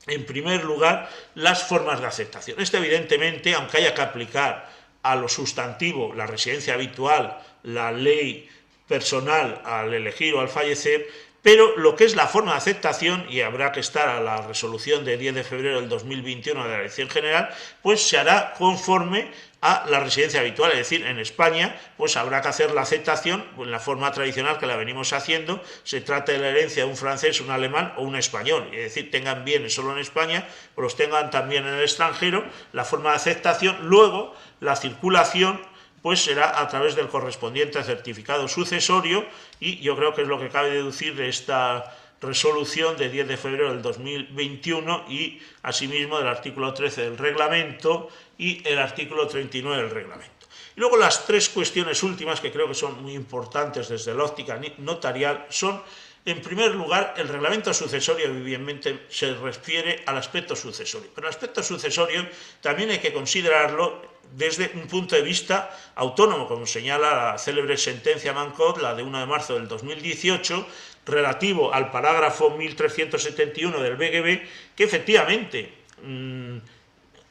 en primer lugar, las formas de aceptación. Esto, evidentemente, aunque haya que aplicar a lo sustantivo, la residencia habitual, la ley personal al elegir o al fallecer, pero lo que es la forma de aceptación, y habrá que estar a la resolución de 10 de febrero del 2021 de la elección general, pues se hará conforme a la residencia habitual, es decir, en España pues habrá que hacer la aceptación en la forma tradicional que la venimos haciendo, se trata de la herencia de un francés, un alemán o un español, es decir, tengan bienes solo en España o los tengan también en el extranjero, la forma de aceptación. Luego la circulación pues será a través del correspondiente certificado sucesorio, y yo creo que es lo que cabe deducir de esta resolución de 10 de febrero del 2021 y asimismo del artículo 13 del reglamento y el artículo 39 del reglamento. Y luego las 3 cuestiones últimas, que creo que son muy importantes desde la óptica notarial, son, en primer lugar, el reglamento sucesorio evidentemente se refiere al aspecto sucesorio, pero el aspecto sucesorio también hay que considerarlo desde un punto de vista autónomo, como señala la célebre sentencia Mancot, la de 1 de marzo del 2018, relativo al parágrafo 1371 del BGB, que efectivamente,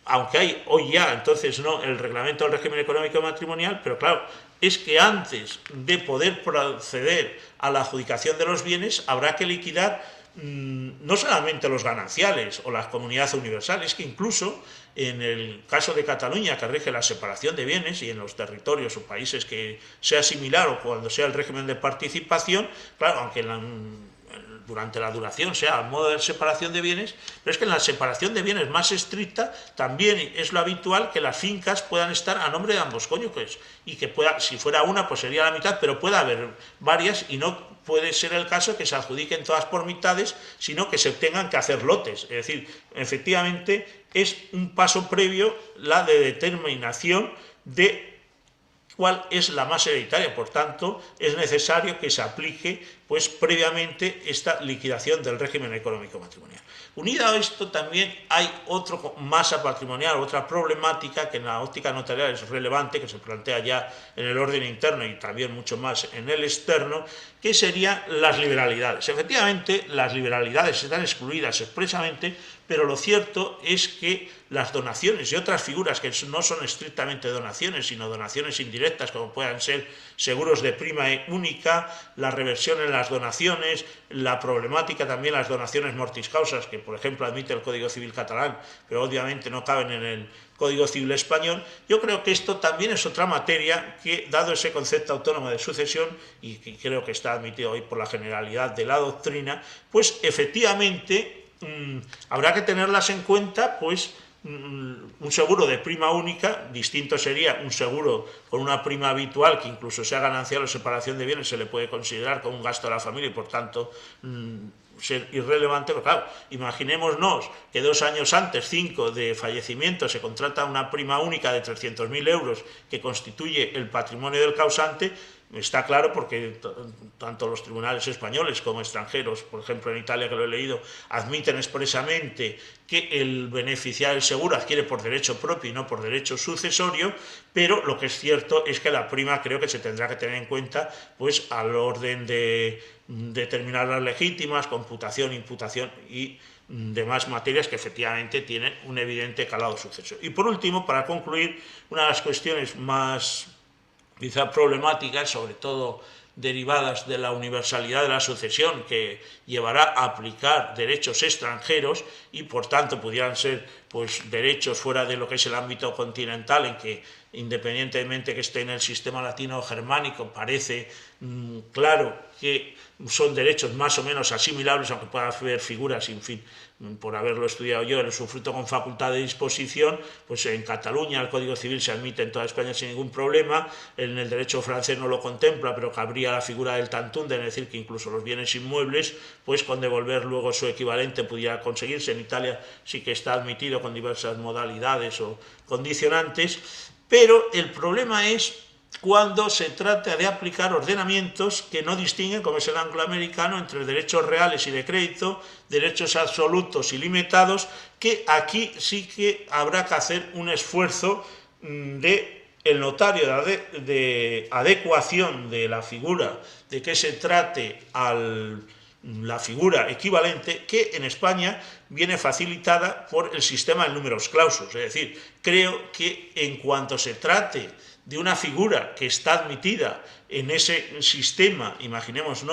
aunque hay hoy ya, entonces no, el reglamento del régimen económico matrimonial, pero claro, es que antes de poder proceder a la adjudicación de los bienes habrá que liquidar no solamente los gananciales o la comunidad universal, es que incluso en el caso de Cataluña, que rige la separación de bienes, y en los territorios o países que sea similar o cuando sea el régimen de participación, claro, aunque durante la duración sea al modo de separación de bienes, pero es que en la separación de bienes más estricta también es lo habitual que las fincas puedan estar a nombre de ambos cónyuges, y que pueda, si fuera una, pues sería la mitad, pero puede haber varias, y no puede ser el caso que se adjudiquen todas por mitades, sino que se tengan que hacer lotes. Es decir, efectivamente es un paso previo la de determinación de cuál es la más hereditaria. Por tanto, es necesario que se aplique pues previamente esta liquidación del régimen económico matrimonial. Unida a esto también hay otra masa patrimonial, otra problemática que en la óptica notarial es relevante, que se plantea ya en el orden interno y también mucho más en el externo, que serían las liberalidades. Efectivamente, las liberalidades están excluidas expresamente, pero lo cierto es que las donaciones y otras figuras que no son estrictamente donaciones, sino donaciones indirectas, como puedan ser seguros de prima única, la reversión en las donaciones, la problemática también las donaciones mortis causas, que por ejemplo admite el Código Civil catalán, pero obviamente no caben en el Código Civil español. Yo creo que esto también es otra materia que, dado ese concepto autónomo de sucesión, y que creo que está admitido hoy por la generalidad de la doctrina, pues efectivamente habrá que tenerlas en cuenta, pues un seguro de prima única, distinto sería un seguro con una prima habitual, que incluso sea ganancial o separación de bienes, se le puede considerar como un gasto de la familia y por tanto ser irrelevante, pero claro, imaginémonos que 2 años antes, 5 de fallecimiento, se contrata una prima única de 300.000 euros que constituye el patrimonio del causante. Está claro, porque tanto los tribunales españoles como extranjeros, por ejemplo en Italia, que lo he leído, admiten expresamente que el beneficiario del seguro adquiere por derecho propio y no por derecho sucesorio, pero lo que es cierto es que la prima creo que se tendrá que tener en cuenta pues al orden de determinar las legítimas, computación, imputación y demás materias que efectivamente tienen un evidente calado sucesorio. Y por último, para concluir, una de las cuestiones más quizá problemáticas, sobre todo derivadas de la universalidad de la sucesión, que llevará a aplicar derechos extranjeros y por tanto pudieran ser pues derechos fuera de lo que es el ámbito continental, en que independientemente que esté en el sistema latino o germánico, parece claro que son derechos más o menos asimilables, aunque pueda haber figuras, en fin, por haberlo estudiado yo, el usufructo con facultad de disposición, pues en Cataluña el Código Civil se admite en toda España sin ningún problema, en el derecho francés no lo contempla, pero cabría la figura del tantum, de decir que incluso los bienes inmuebles, pues con devolver luego su equivalente pudiera conseguirse. En Italia sí que está admitido con diversas modalidades o condicionantes, pero el problema es cuando se trata de aplicar ordenamientos que no distinguen, como es el angloamericano, entre derechos reales y de crédito, derechos absolutos y limitados, que aquí sí que habrá que hacer un esfuerzo de el notario de adecuación de la figura, de que se trate la figura equivalente, que en España viene facilitada por el sistema de números clausus. Es decir, creo que en cuanto se trate de una figura que está admitida en ese sistema, imaginemos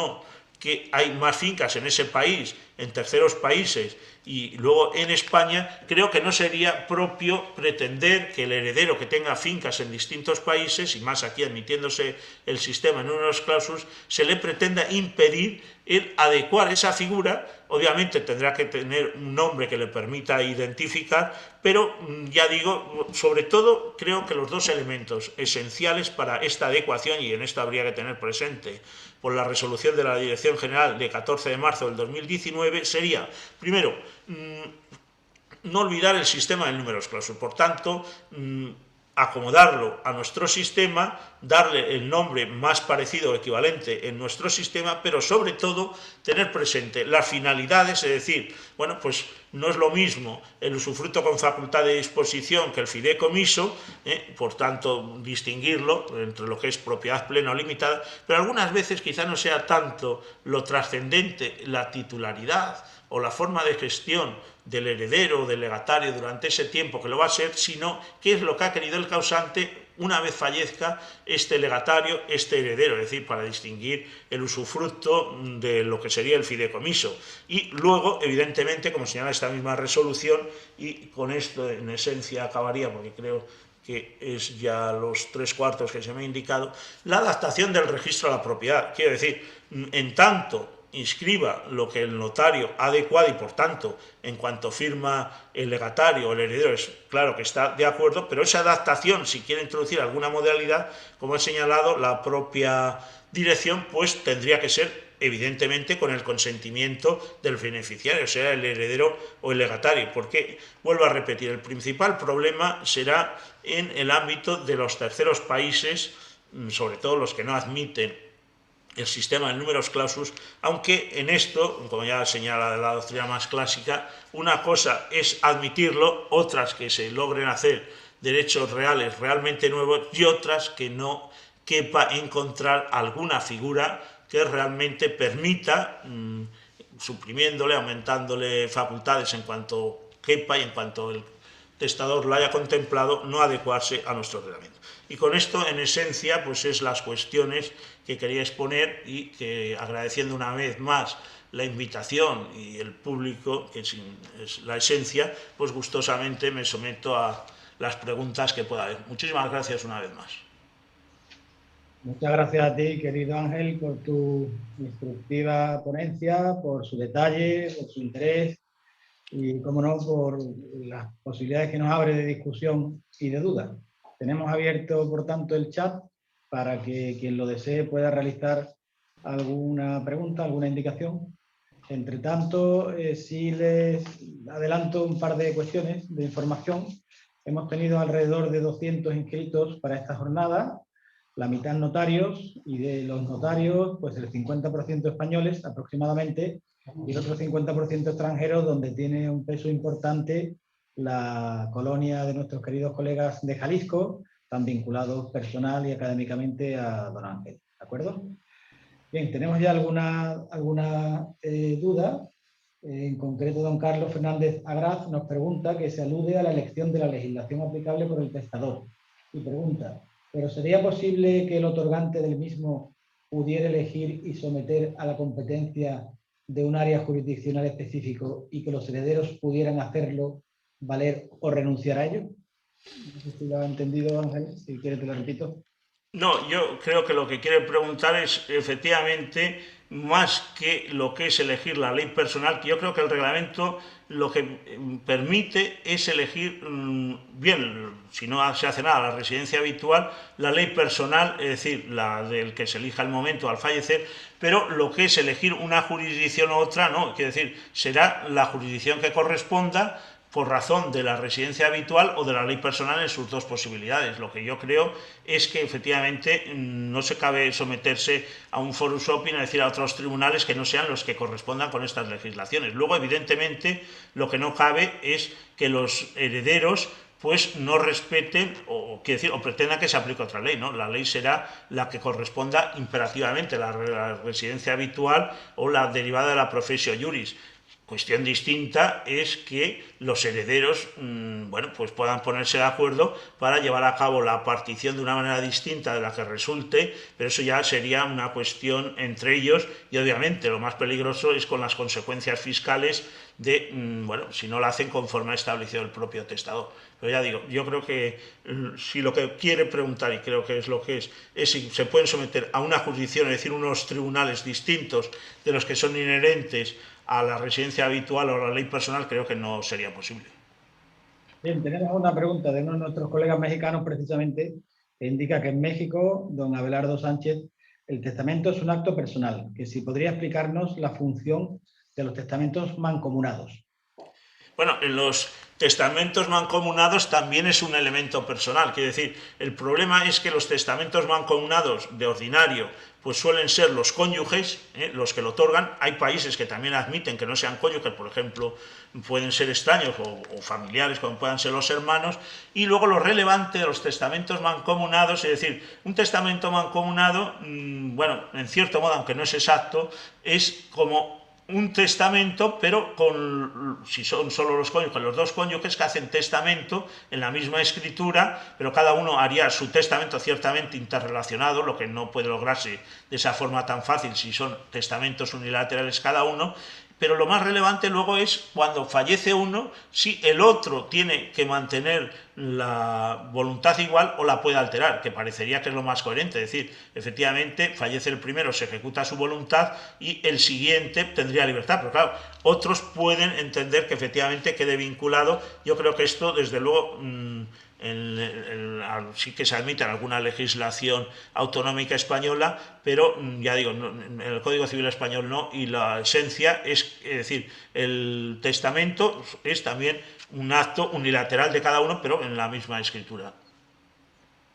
que hay más fincas en ese país, en terceros países y luego en España, creo que no sería propio pretender que el heredero que tenga fincas en distintos países, y más aquí admitiéndose el sistema en números clausus, se le pretenda impedir el adecuar esa figura. Obviamente tendrá que tener un nombre que le permita identificar, pero ya digo, sobre todo creo que los dos elementos esenciales para esta adecuación, y en esto habría que tener presente por la resolución de la Dirección General de 14 de marzo del 2019, sería, primero, no olvidar el sistema de números clausus. Por tanto, acomodarlo a nuestro sistema, darle el nombre más parecido o equivalente en nuestro sistema, pero sobre todo tener presente las finalidades, es decir, bueno, pues no es lo mismo el usufructo con facultad de disposición que el fideicomiso, por tanto distinguirlo entre lo que es propiedad plena o limitada, pero algunas veces quizá no sea tanto lo trascendente, la titularidad o la forma de gestión del heredero o del legatario durante ese tiempo que lo va a ser, sino qué es lo que ha querido el causante una vez fallezca este legatario, este heredero, es decir, para distinguir el usufructo de lo que sería el fideicomiso. Y luego, evidentemente, como señala esta misma resolución, y con esto en esencia acabaría, porque creo que es ya los 3/4 que se me ha indicado, la adaptación del registro a la propiedad. Quiero decir, en tanto inscriba lo que el notario ha adecuado y por tanto en cuanto firma el legatario o el heredero es claro que está de acuerdo, pero esa adaptación, si quiere introducir alguna modalidad, como he señalado, la propia dirección pues tendría que ser evidentemente con el consentimiento del beneficiario, sea el heredero o el legatario, porque, vuelvo a repetir, el principal problema será en el ámbito de los terceros países, sobre todo los que no admiten el sistema de números clausus, aunque en esto, como ya señala la doctrina más clásica, una cosa es admitirlo, otras que se logren hacer derechos reales realmente nuevos y otras que no quepa encontrar alguna figura que realmente permita, suprimiéndole, aumentándole facultades en cuanto quepa y en cuanto el testador lo haya contemplado, no adecuarse a nuestro ordenamiento. Y con esto, en esencia, pues es las cuestiones que quería exponer y que, agradeciendo una vez más la invitación y el público, que es la esencia, pues gustosamente me someto a las preguntas que pueda haber. Muchísimas gracias una vez más. Muchas gracias a ti, querido Ángel, por tu instructiva ponencia, por su detalle, por su interés y, como no, por las posibilidades que nos abre de discusión y de duda. Tenemos abierto, por tanto, el chat para que quien lo desee pueda realizar alguna pregunta, alguna indicación. Entre tanto, sí les adelanto un par de cuestiones de información. Hemos tenido alrededor de 200 inscritos para esta jornada, la mitad notarios, y de los notarios, pues el 50% españoles aproximadamente, y el otro 50% extranjeros, donde tiene un peso importante la colonia de nuestros queridos colegas de Jalisco, tan vinculados personal y académicamente a don Ángel. ¿De acuerdo? Bien, tenemos ya alguna duda. En concreto, don Carlos Fernández Agraz nos pregunta que se alude a la elección de la legislación aplicable por el testador. Y pregunta, ¿pero sería posible que el otorgante del mismo pudiera elegir y someter a la competencia de un área jurisdiccional específico y que los herederos pudieran hacerlo valer o renunciar a ello? No sé si lo ha entendido, Ángel, si quiere te lo repito. No, yo creo que lo que quiere preguntar es efectivamente más que lo que es elegir la ley personal, que yo creo que el reglamento lo que permite es elegir, bien, si no se hace nada, la residencia habitual, la ley personal, es decir, la del que se elija al momento al fallecer, pero lo que es elegir una jurisdicción u otra, no, quiere decir, será la jurisdicción que corresponda por razón de la residencia habitual o de la ley personal en sus dos posibilidades. Lo que yo creo es que efectivamente no se cabe someterse a un forum shopping, es decir, a otros tribunales que no sean los que correspondan con estas legislaciones. Luego, evidentemente, lo que no cabe es que los herederos pues no respeten quiere decir, o pretendan que se aplique otra ley, ¿no? La ley será la que corresponda imperativamente, la residencia habitual o la derivada de la professio juris. Cuestión distinta es que los herederos bueno, pues puedan ponerse de acuerdo para llevar a cabo la partición de una manera distinta de la que resulte, pero eso ya sería una cuestión entre ellos y obviamente lo más peligroso es con las consecuencias fiscales de, bueno, si no lo hacen conforme ha establecido el propio testador. Pero ya digo, yo creo que si lo que quiere preguntar, y creo que es lo que es si se pueden someter a una jurisdicción, es decir, unos tribunales distintos de los que son inherentes a la residencia habitual o a la ley personal, creo que no sería posible. Bien, tenemos una pregunta de uno de nuestros colegas mexicanos precisamente, que indica que en México, don Abelardo Sánchez, el testamento es un acto personal, que si podría explicarnos la función de los testamentos mancomunados. Bueno, en los testamentos mancomunados también es un elemento personal. Quiere decir, el problema es que los testamentos mancomunados de ordinario pues suelen ser los cónyuges los que lo otorgan. Hay países que también admiten que no sean cónyuges, por ejemplo, pueden ser extraños o familiares, como puedan ser los hermanos. Y luego lo relevante de los testamentos mancomunados, es decir, un testamento mancomunado, bueno, en cierto modo, aunque no es exacto, es como un testamento, pero si son solo los cónyuges, los dos cónyuges que hacen testamento en la misma escritura, pero cada uno haría su testamento ciertamente interrelacionado, lo que no puede lograrse de esa forma tan fácil si son testamentos unilaterales cada uno. Pero lo más relevante luego es cuando fallece uno, si el otro tiene que mantener la voluntad igual o la puede alterar, que parecería que es lo más coherente. Es decir, efectivamente, fallece el primero, se ejecuta su voluntad y el siguiente tendría libertad. Pero claro, otros pueden entender que efectivamente quede vinculado. Yo creo que esto, desde luego, sí que se admite en alguna legislación autonómica española, pero ya digo, en el Código Civil español no, y la esencia es decir, el testamento es también un acto unilateral de cada uno, pero en la misma escritura.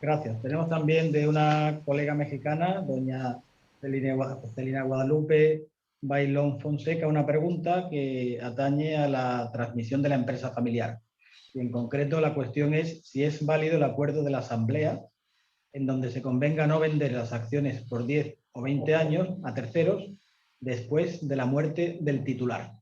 Gracias. Tenemos también de una colega mexicana, doña Celina Guadalupe Bailón Fonseca, una pregunta que atañe a la transmisión de la empresa familiar. Y en concreto la cuestión es si es válido el acuerdo de la asamblea en donde se convenga no vender las acciones por 10 o 20 años a terceros después de la muerte del titular.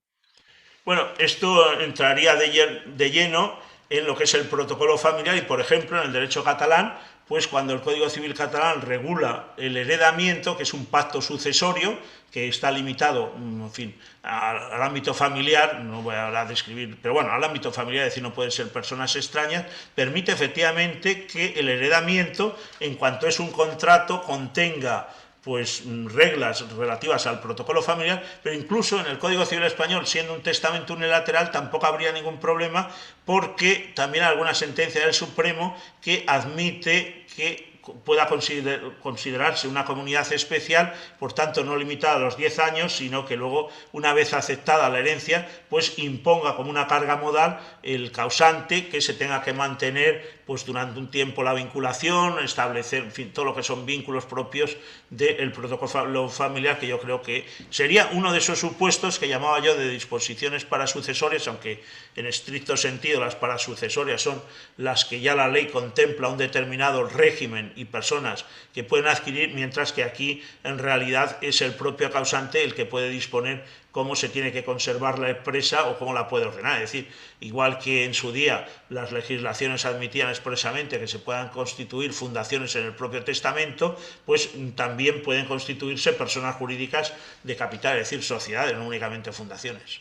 Bueno, esto entraría de lleno en lo que es el protocolo familiar y, por ejemplo, en el derecho catalán, pues cuando el Código Civil catalán regula el heredamiento, que es un pacto sucesorio, que está limitado, en fin, al ámbito familiar, no voy a describir, pero bueno, al ámbito familiar, es decir, no pueden ser personas extrañas, permite efectivamente que el heredamiento, en cuanto es un contrato, contenga pues reglas relativas al protocolo familiar, pero incluso en el Código Civil español, siendo un testamento unilateral, tampoco habría ningún problema, porque también hay alguna sentencia del Supremo que admite que pueda considerarse una comunidad especial, por tanto no limitada a los 10 años, sino que luego, una vez aceptada la herencia, pues imponga como una carga modal el causante que se tenga que mantener pues durante un tiempo la vinculación, establecer, en fin, todo lo que son vínculos propios del protocolo familiar, que yo creo que sería uno de esos supuestos que llamaba yo de disposiciones parasucesorias, aunque en estricto sentido las parasucesorias son las que ya la ley contempla un determinado régimen y personas que pueden adquirir, mientras que aquí en realidad es el propio causante el que puede disponer cómo se tiene que conservar la empresa o cómo la puede ordenar. Es decir, igual que en su día las legislaciones admitían expresamente que se puedan constituir fundaciones en el propio testamento, pues también pueden constituirse personas jurídicas de capital, es decir, sociedades, no únicamente fundaciones.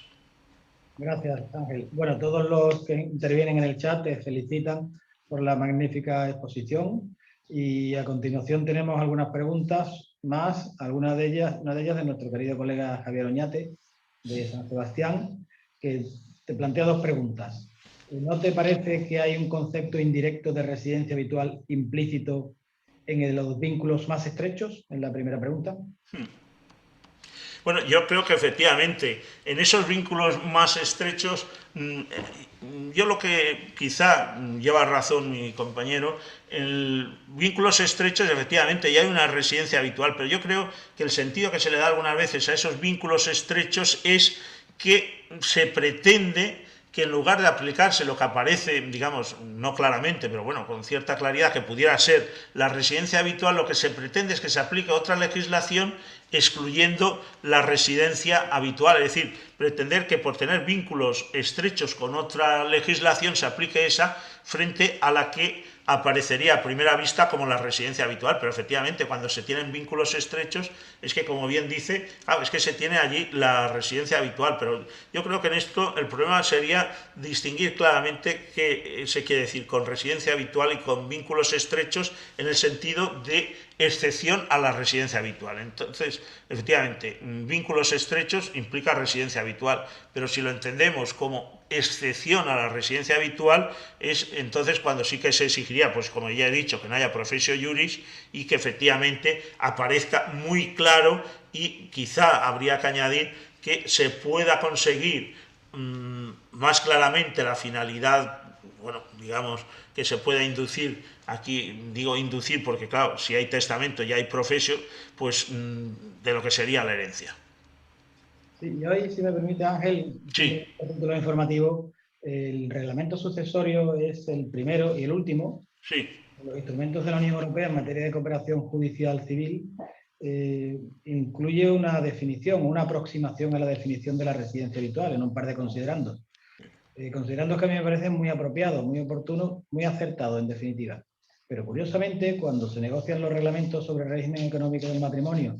Gracias, Ángel. Bueno, todos los que intervienen en el chat te felicitan por la magnífica exposición y a continuación tenemos algunas preguntas más, una de ellas de nuestro querido colega Javier Oñate, de San Sebastián, que te plantea dos preguntas. ¿No te parece que hay un concepto indirecto de residencia habitual implícito en los vínculos más estrechos? En la primera pregunta. Bueno, yo creo que efectivamente en esos vínculos más estrechos, yo lo que quizá lleva razón mi compañero, en vínculos estrechos efectivamente ya hay una residencia habitual, pero yo creo que el sentido que se le da algunas veces a esos vínculos estrechos es que se pretende que en lugar de aplicarse lo que aparece, digamos, no claramente, pero bueno, con cierta claridad, que pudiera ser la residencia habitual, lo que se pretende es que se aplique otra legislación excluyendo la residencia habitual, es decir, pretender que por tener vínculos estrechos con otra legislación se aplique esa frente a la que aparecería a primera vista como la residencia habitual, pero efectivamente cuando se tienen vínculos estrechos es que, como bien dice, es que se tiene allí la residencia habitual, pero yo creo que en esto el problema sería distinguir claramente qué se quiere decir con residencia habitual y con vínculos estrechos en el sentido de excepción a la residencia habitual. Entonces, efectivamente, vínculos estrechos implica residencia habitual, pero si lo entendemos como excepción a la residencia habitual, es entonces cuando sí que se exigiría, pues como ya he dicho, que no haya professio juris y que efectivamente aparezca muy claro, y quizá habría que añadir que se pueda conseguir más claramente la finalidad, bueno, digamos, que se pueda inducir, aquí digo inducir porque claro, si hay testamento y hay profesio, pues de lo que sería la herencia. Sí, y hoy, si me permite, Ángel, Sí. un título informativo, el reglamento sucesorio es el primero y el último. Sí. Los instrumentos de la Unión Europea en materia de cooperación judicial civil incluye una definición, una aproximación a la definición de la residencia habitual en un par de considerandos. Considerandos que a mí me parecen muy apropiados, muy oportunos, muy acertados en definitiva. Pero curiosamente, cuando se negocian los reglamentos sobre el régimen económico del matrimonio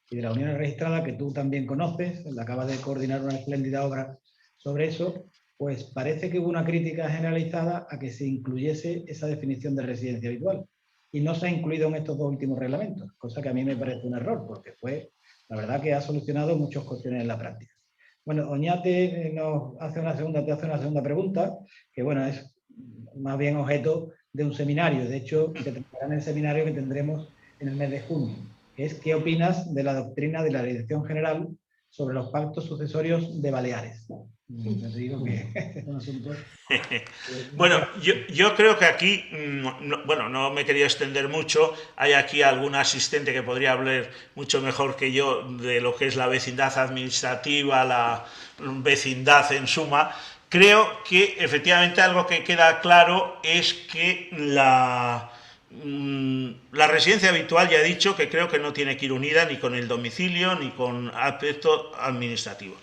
y de la unión registrada, que tú también conoces, acabas de coordinar una espléndida obra sobre eso, pues parece que hubo una crítica generalizada a que se incluyese esa definición de residencia habitual. Y no se ha incluido en estos dos últimos reglamentos, cosa que a mí me parece un error, porque fue, la verdad, que ha solucionado muchas cuestiones en la práctica. Bueno, Oñate te hace una segunda pregunta, que bueno, es más bien objeto de un seminario. De hecho, se tratará en el seminario que tendremos en el mes de junio, que es ¿qué opinas de la doctrina de la Dirección General sobre los pactos sucesorios de Baleares? Te digo que es un asunto... Bueno, yo creo que aquí, bueno, no me quería extender mucho, hay aquí algún asistente que podría hablar mucho mejor que yo de lo que es la vecindad administrativa, la vecindad en suma. Creo que efectivamente algo que queda claro es que la residencia habitual, ya he dicho, que creo que no tiene que ir unida ni con el domicilio ni con aspecto administrativo.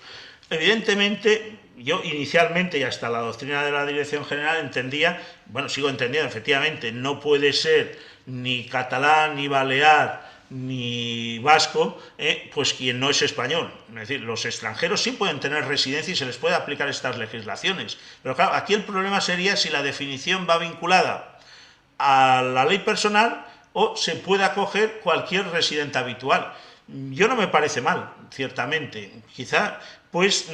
Evidentemente, yo inicialmente y hasta la doctrina de la Dirección General entendía, bueno, sigo entendiendo, efectivamente, no puede ser ni catalán, ni balear, ni vasco, pues quien no es español. Es decir, los extranjeros sí pueden tener residencia y se les puede aplicar estas legislaciones. Pero claro, aquí el problema sería si la definición va vinculada a la ley personal o se puede acoger cualquier residente habitual. Yo no me parece mal, ciertamente. Quizá pues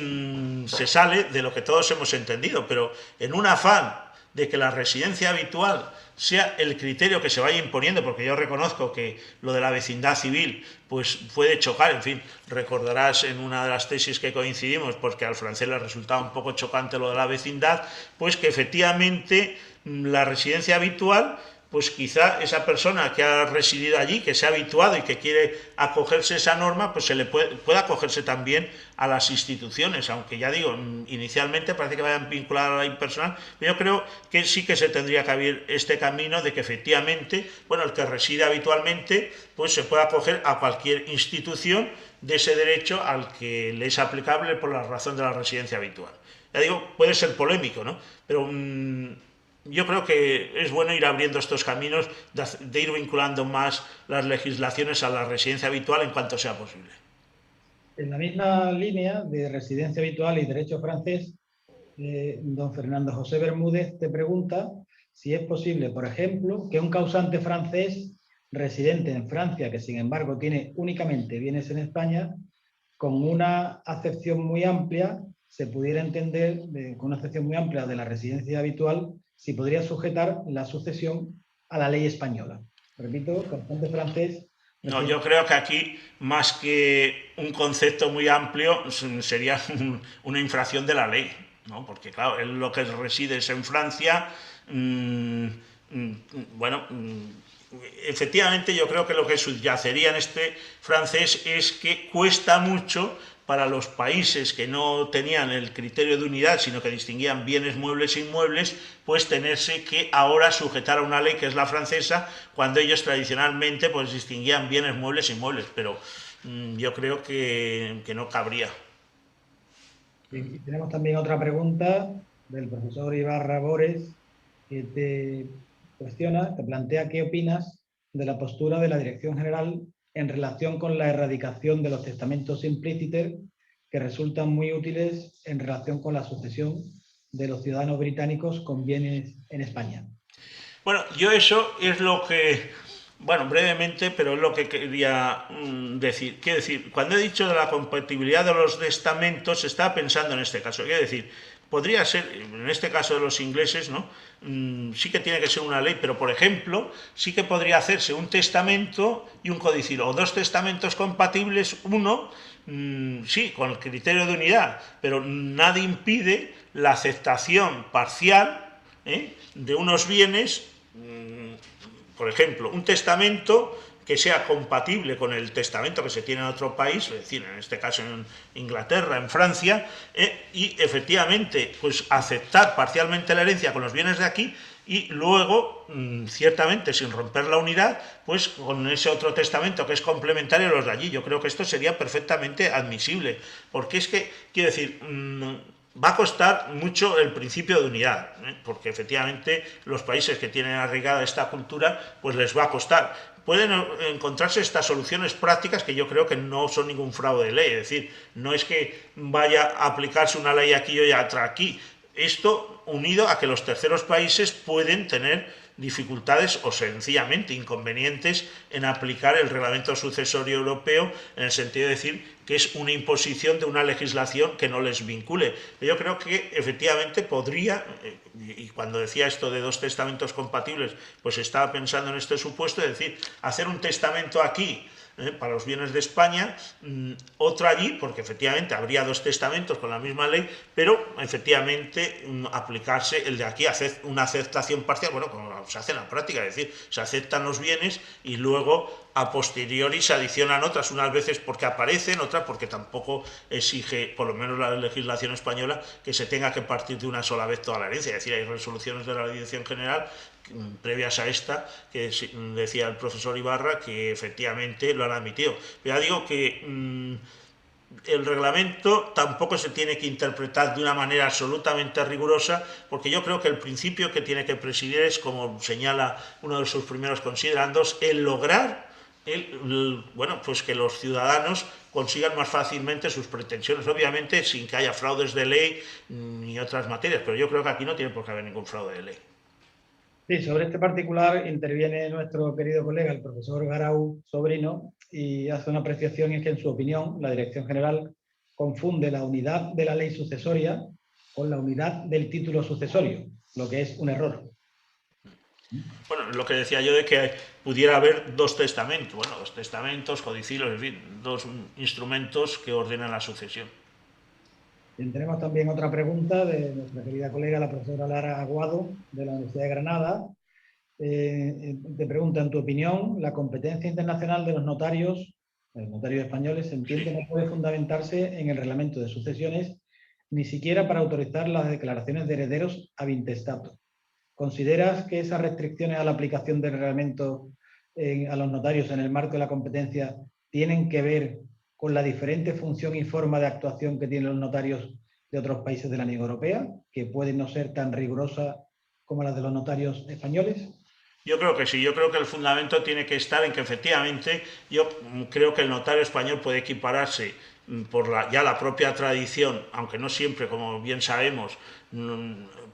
se sale de lo que todos hemos entendido, pero en un afán de que la residencia habitual sea el criterio que se vaya imponiendo, porque yo reconozco que lo de la vecindad civil pues puede chocar, en fin, recordarás en una de las tesis que coincidimos, porque al francés le resultaba un poco chocante lo de la vecindad, pues que efectivamente la residencia habitual, pues quizá esa persona que ha residido allí, que se ha habituado y que quiere acogerse a esa norma, pues se le puede acogerse también a las instituciones, aunque ya digo, inicialmente parece que vayan vinculadas a la ley personal, pero yo creo que sí que se tendría que abrir este camino de que efectivamente, bueno, el que reside habitualmente, pues se puede acoger a cualquier institución de ese derecho al que le es aplicable por la razón de la residencia habitual. Ya digo, puede ser polémico, ¿no? Pero yo creo que es bueno ir abriendo estos caminos de ir vinculando más las legislaciones a la residencia habitual en cuanto sea posible. En la misma línea de residencia habitual y derecho francés, don Fernando José Bermúdez te pregunta si es posible, por ejemplo, que un causante francés residente en Francia, que sin embargo tiene únicamente bienes en España, con una acepción muy amplia, se pudiera entender, con una acepción muy amplia de la residencia habitual, si podría sujetar la sucesión a la ley española. Repito, causante francés. No, yo creo que aquí, más que un concepto muy amplio, sería una infracción de la ley, ¿no? Porque, claro, él lo que reside es en Francia. Bueno, efectivamente yo creo que lo que subyacería en este francés es que cuesta mucho para los países que no tenían el criterio de unidad, sino que distinguían bienes muebles e inmuebles, pues tenerse que ahora sujetar a una ley que es la francesa, cuando ellos tradicionalmente pues distinguían bienes muebles e inmuebles, pero yo creo que no cabría. Y tenemos también otra pregunta del profesor Ibarra Bores, que te cuestiona, te plantea qué opinas de la postura de la Dirección General en relación con la erradicación de los testamentos implícitos que resultan muy útiles en relación con la sucesión de los ciudadanos británicos con bienes en España. Bueno, yo eso es lo que, bueno, brevemente, pero es lo que quería decir. Quiero decir, cuando he dicho de la compatibilidad de los testamentos, estaba pensando en este caso. Quiero decir, podría ser, en este caso de los ingleses, ¿no? Sí que tiene que ser una ley, pero por ejemplo, sí que podría hacerse un testamento y un codicil, o dos testamentos compatibles, uno, sí, con el criterio de unidad, pero nadie impide la aceptación parcial, de unos bienes, por ejemplo, un testamento que sea compatible con el testamento que se tiene en otro país, es decir, en este caso en Inglaterra, en Francia, y efectivamente pues aceptar parcialmente la herencia con los bienes de aquí y luego, ciertamente, sin romper la unidad, pues con ese otro testamento que es complementario a los de allí. Yo creo que esto sería perfectamente admisible, porque es que, quiero decir, va a costar mucho el principio de unidad, porque efectivamente los países que tienen arraigada esta cultura, pues les va a costar. Pueden encontrarse estas soluciones prácticas que yo creo que no son ningún fraude de ley, es decir, no es que vaya a aplicarse una ley aquí y otra aquí. Esto unido a que los terceros países pueden tener dificultades o sencillamente inconvenientes en aplicar el reglamento sucesorio europeo, en el sentido de decir que es una imposición de una legislación que no les vincule. Yo creo que efectivamente podría, y cuando decía esto de dos testamentos compatibles, pues estaba pensando en este supuesto, es decir, hacer un testamento aquí para los bienes de España, otro allí, porque efectivamente habría dos testamentos con la misma ley, pero efectivamente aplicarse el de aquí, hacer una aceptación parcial, bueno, como se hace en la práctica, es decir, se aceptan los bienes y luego a posteriori se adicionan otras, unas veces porque aparecen, otras porque tampoco exige, por lo menos la legislación española, que se tenga que partir de una sola vez toda la herencia, es decir, hay resoluciones de la Dirección General previas a esta, que decía el profesor Ibarra, que efectivamente lo han admitido. Pero ya digo que el reglamento tampoco se tiene que interpretar de una manera absolutamente rigurosa, porque yo creo que el principio que tiene que presidir es, como señala uno de sus primeros considerandos, el lograr bueno, pues que los ciudadanos consigan más fácilmente sus pretensiones, obviamente sin que haya fraudes de ley ni otras materias, pero yo creo que aquí no tiene por qué haber ningún fraude de ley. Sí, sobre este particular interviene nuestro querido colega, el profesor Garau Sobrino, y hace una apreciación, y es que en su opinión la Dirección General confunde la unidad de la ley sucesoria con la unidad del título sucesorio, lo que es un error. Bueno, lo que decía yo de que pudiera haber dos testamentos, bueno, dos testamentos, codicilios, en fin, dos instrumentos que ordenan la sucesión. Y tenemos también otra pregunta de nuestra querida colega, la profesora Lara Aguado, de la Universidad de Granada. Te pregunta, en tu opinión, la competencia internacional de los notarios españoles, se entiende, no puede fundamentarse en el reglamento de sucesiones, ni siquiera para autorizar las declaraciones de herederos ab intestato. ¿Consideras que esas restricciones a la aplicación del reglamento a los notarios en el marco de la competencia tienen que ver con la diferente función y forma de actuación que tienen los notarios de otros países de la Unión Europea, que pueden no ser tan rigurosas como las de los notarios españoles? Yo creo que sí, yo creo que el fundamento tiene que estar en que efectivamente yo creo que el notario español puede equipararse por ya la propia tradición, aunque no siempre, como bien sabemos,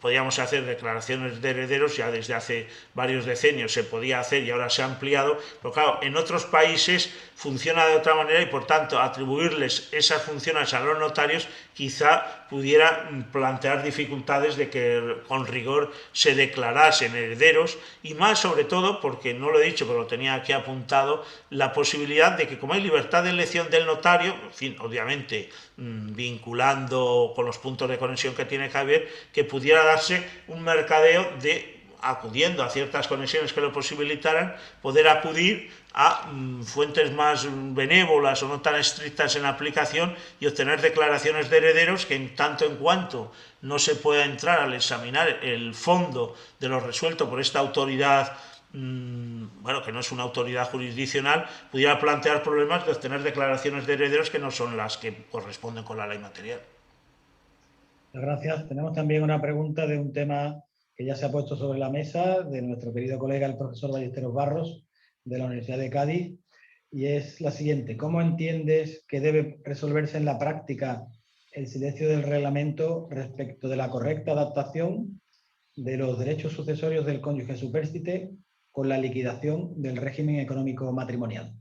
podíamos hacer declaraciones de herederos, ya desde hace varios decenios se podía hacer y ahora se ha ampliado, pero claro, en otros países funciona de otra manera y por tanto atribuirles esas funciones a los notarios quizá pudiera plantear dificultades de que con rigor se declarasen herederos y más sobre todo, porque no lo he dicho pero lo tenía aquí apuntado, la posibilidad de que como hay libertad de elección del notario, en fin, obviamente vinculando con los puntos de conexión que tiene que haber, que pudiera darse un mercadeo de, acudiendo a ciertas conexiones que lo posibilitaran, poder acudir a fuentes más benévolas o no tan estrictas en la aplicación y obtener declaraciones de herederos que en tanto en cuanto no se pueda entrar al examinar el fondo de lo resuelto por esta autoridad, bueno, que no es una autoridad jurisdiccional, pudiera plantear problemas de obtener declaraciones de herederos que no son las que corresponden con la ley material. Gracias. Tenemos también una pregunta de un tema que ya se ha puesto sobre la mesa de nuestro querido colega, el profesor Ballesteros Barros, de la Universidad de Cádiz, y es la siguiente. ¿Cómo entiendes que debe resolverse en la práctica el silencio del reglamento respecto de la correcta adaptación de los derechos sucesorios del cónyuge supérstite con la liquidación del régimen económico matrimonial?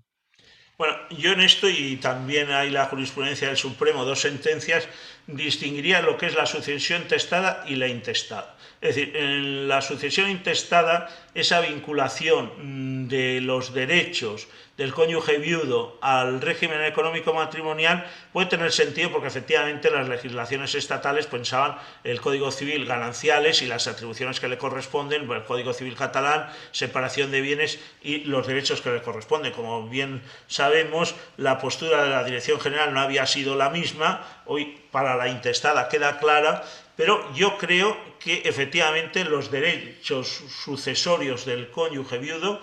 Bueno, yo en esto, y también hay la jurisprudencia del Supremo, 2 sentencias, distinguiría lo que es la sucesión testada y la intestada. Es decir, en la sucesión intestada, esa vinculación de los derechos del cónyuge viudo al régimen económico matrimonial puede tener sentido porque efectivamente las legislaciones estatales pensaban el Código Civil gananciales y las atribuciones que le corresponden, el Código Civil catalán, separación de bienes y los derechos que le corresponden. Como bien sabemos, la postura de la Dirección General no había sido la misma, hoy para la intestada queda clara, pero yo creo que efectivamente los derechos sucesorios del cónyuge viudo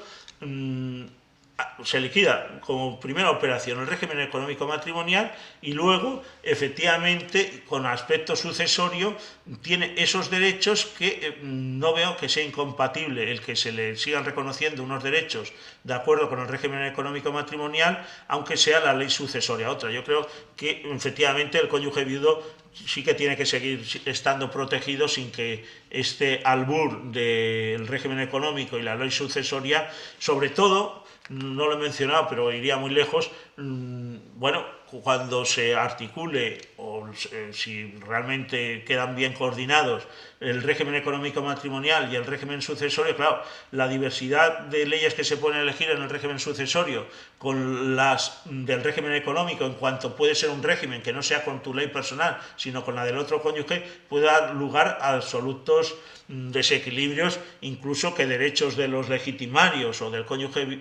se liquida como primera operación el régimen económico matrimonial y luego, efectivamente, con aspecto sucesorio, tiene esos derechos que no veo que sea incompatible el que se le sigan reconociendo unos derechos de acuerdo con el régimen económico matrimonial, aunque sea la ley sucesoria otra. Yo creo que, efectivamente, el cónyuge viudo sí que tiene que seguir estando protegido sin que este albur del régimen económico y la ley sucesoria, sobre todo, no lo he mencionado, pero iría muy lejos, bueno, cuando se articule o si realmente quedan bien coordinados el régimen económico matrimonial y el régimen sucesorio, claro, la diversidad de leyes que se pueden elegir en el régimen sucesorio con las del régimen económico, en cuanto puede ser un régimen que no sea con tu ley personal, sino con la del otro cónyuge, puede dar lugar a absolutos desequilibrios, incluso que derechos de los legitimarios o del cónyuge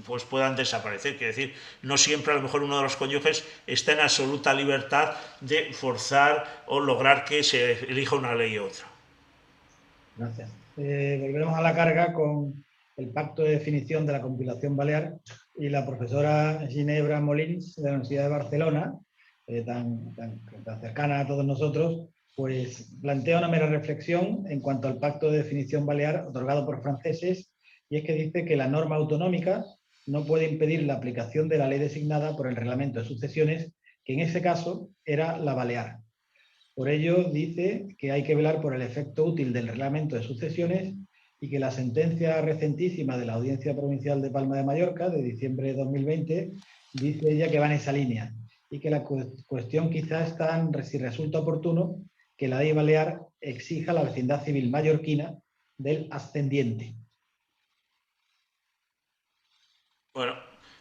pues puedan desaparecer. Quiere decir, no siempre a lo mejor uno de los cónyuges está en absoluta libertad de forzar o lograr que se elija una ley u otra. Gracias. Volveremos a la carga con el pacto de definición de la compilación balear y la profesora Ginebra Molins de la Universidad de Barcelona, tan cercana a todos nosotros, pues plantea una mera reflexión en cuanto al pacto de definición balear otorgado por franceses, y es que dice que la norma autonómica no puede impedir la aplicación de la ley designada por el reglamento de sucesiones, que en ese caso era la balear. Por ello, dice que hay que velar por el efecto útil del reglamento de sucesiones y que la sentencia recentísima de la Audiencia Provincial de Palma de Mallorca, de diciembre de 2020, dice ella que va en esa línea y que la cuestión quizás está en si resulta oportuno que la ley balear exija la vecindad civil mallorquina del ascendiente. Bueno,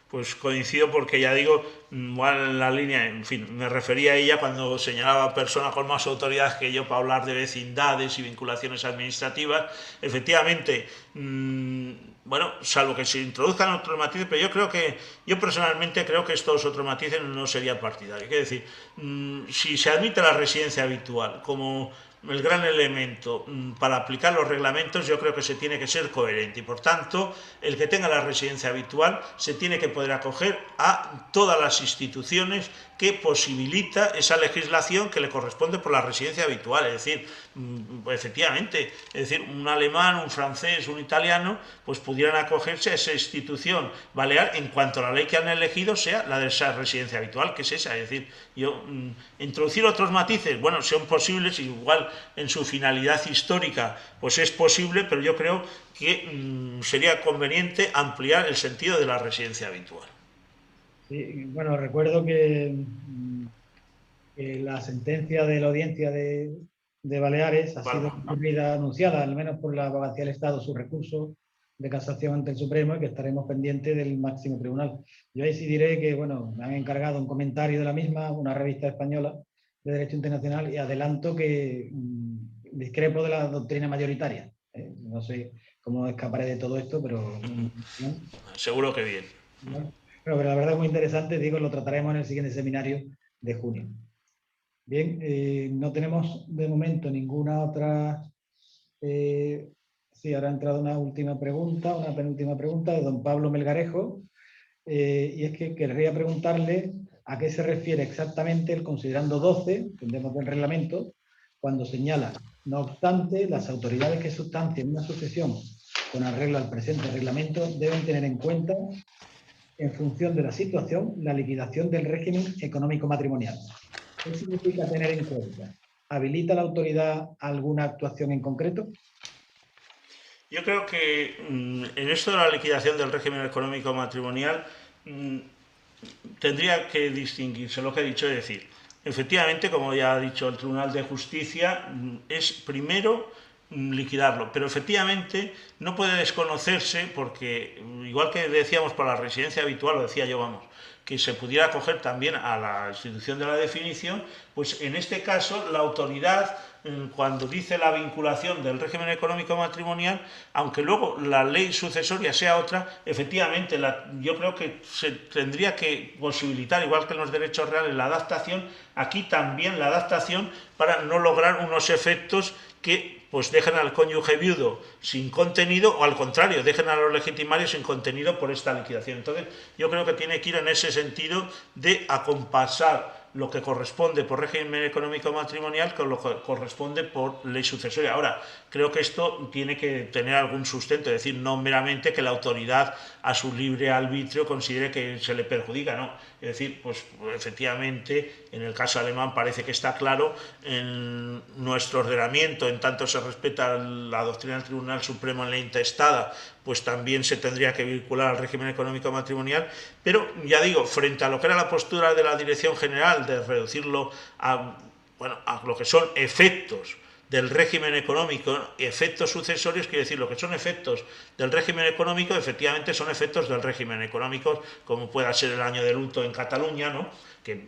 pues coincido porque ya digo, igual en la línea, en fin, me refería a ella cuando señalaba persona con más autoridad que yo para hablar de vecindades y vinculaciones administrativas. Efectivamente, bueno, salvo que se introduzcan otros matices, pero yo personalmente creo que estos otros matices no sería partidario. Es decir, si se admite la residencia habitual como el gran elemento para aplicar los reglamentos, yo creo que se tiene que ser coherente y, por tanto, el que tenga la residencia habitual se tiene que poder acoger a todas las instituciones que posibilita esa legislación que le corresponde por la residencia habitual. Es decir, efectivamente, es decir, un alemán, un francés, un italiano, pues pudieran acogerse a esa institución balear en cuanto a la ley que han elegido sea la de esa residencia habitual, que es esa. Es decir, yo introducir otros matices, bueno, son posibles, igual en su finalidad histórica, pues es posible, pero yo creo que sería conveniente ampliar el sentido de la residencia habitual. Sí, bueno, recuerdo que la sentencia de la audiencia de Baleares ha sido anunciada, al menos por la Abogacía del Estado, su recurso de casación ante el Supremo, y que estaremos pendientes del máximo tribunal. Yo ahí sí diré que, bueno, me han encargado un comentario de la misma, una revista española de Derecho Internacional, y adelanto que discrepo de la doctrina mayoritaria. No sé cómo escaparé de todo esto, pero... Seguro que bien. Pero la verdad es muy interesante, digo, lo trataremos en el siguiente seminario de junio. Bien, no tenemos de momento ninguna otra... sí, ahora ha entrado una última pregunta, una penúltima pregunta de don Pablo Melgarejo, y es que querría preguntarle a qué se refiere exactamente el considerando 12, entendemos del reglamento, cuando señala, no obstante, las autoridades que sustancien una sucesión con arreglo al presente reglamento deben tener en cuenta, en función de la situación, la liquidación del régimen económico matrimonial. ¿Qué significa tener en cuenta? ¿Habilita la autoridad alguna actuación en concreto? Yo creo que en esto de la liquidación del régimen económico matrimonial tendría que distinguirse lo que he dicho, es decir, efectivamente, como ya ha dicho el Tribunal de Justicia, es primero liquidarlo, pero efectivamente no puede desconocerse porque, igual que decíamos para la residencia habitual, lo decía yo, vamos, que se pudiera acoger también a la institución de la definición, pues en este caso la autoridad, cuando dice la vinculación del régimen económico matrimonial, aunque luego la ley sucesoria sea otra, efectivamente yo creo que se tendría que posibilitar, igual que en los derechos reales, la adaptación, aquí también la adaptación para no lograr unos efectos que pues dejen al cónyuge viudo sin contenido o al contrario, dejen a los legitimarios sin contenido por esta liquidación. Entonces yo creo que tiene que ir en ese sentido de acompasar lo que corresponde por régimen económico matrimonial con lo que corresponde por ley sucesoria. Ahora, creo que esto tiene que tener algún sustento, es decir, no meramente que la autoridad a su libre arbitrio considere que se le perjudica, no. Es decir, pues efectivamente, en el caso alemán parece que está claro, en nuestro ordenamiento, en tanto se respeta la doctrina del Tribunal Supremo en la intestada, pues también se tendría que vincular al régimen económico matrimonial, pero ya digo, frente a lo que era la postura de la Dirección General de reducirlo a, bueno, a lo que son efectos del régimen económico, efectos sucesorios, quiere decir, lo que son efectos del régimen económico, efectivamente son efectos del régimen económico, como pueda ser el año de luto en Cataluña, ¿no?, que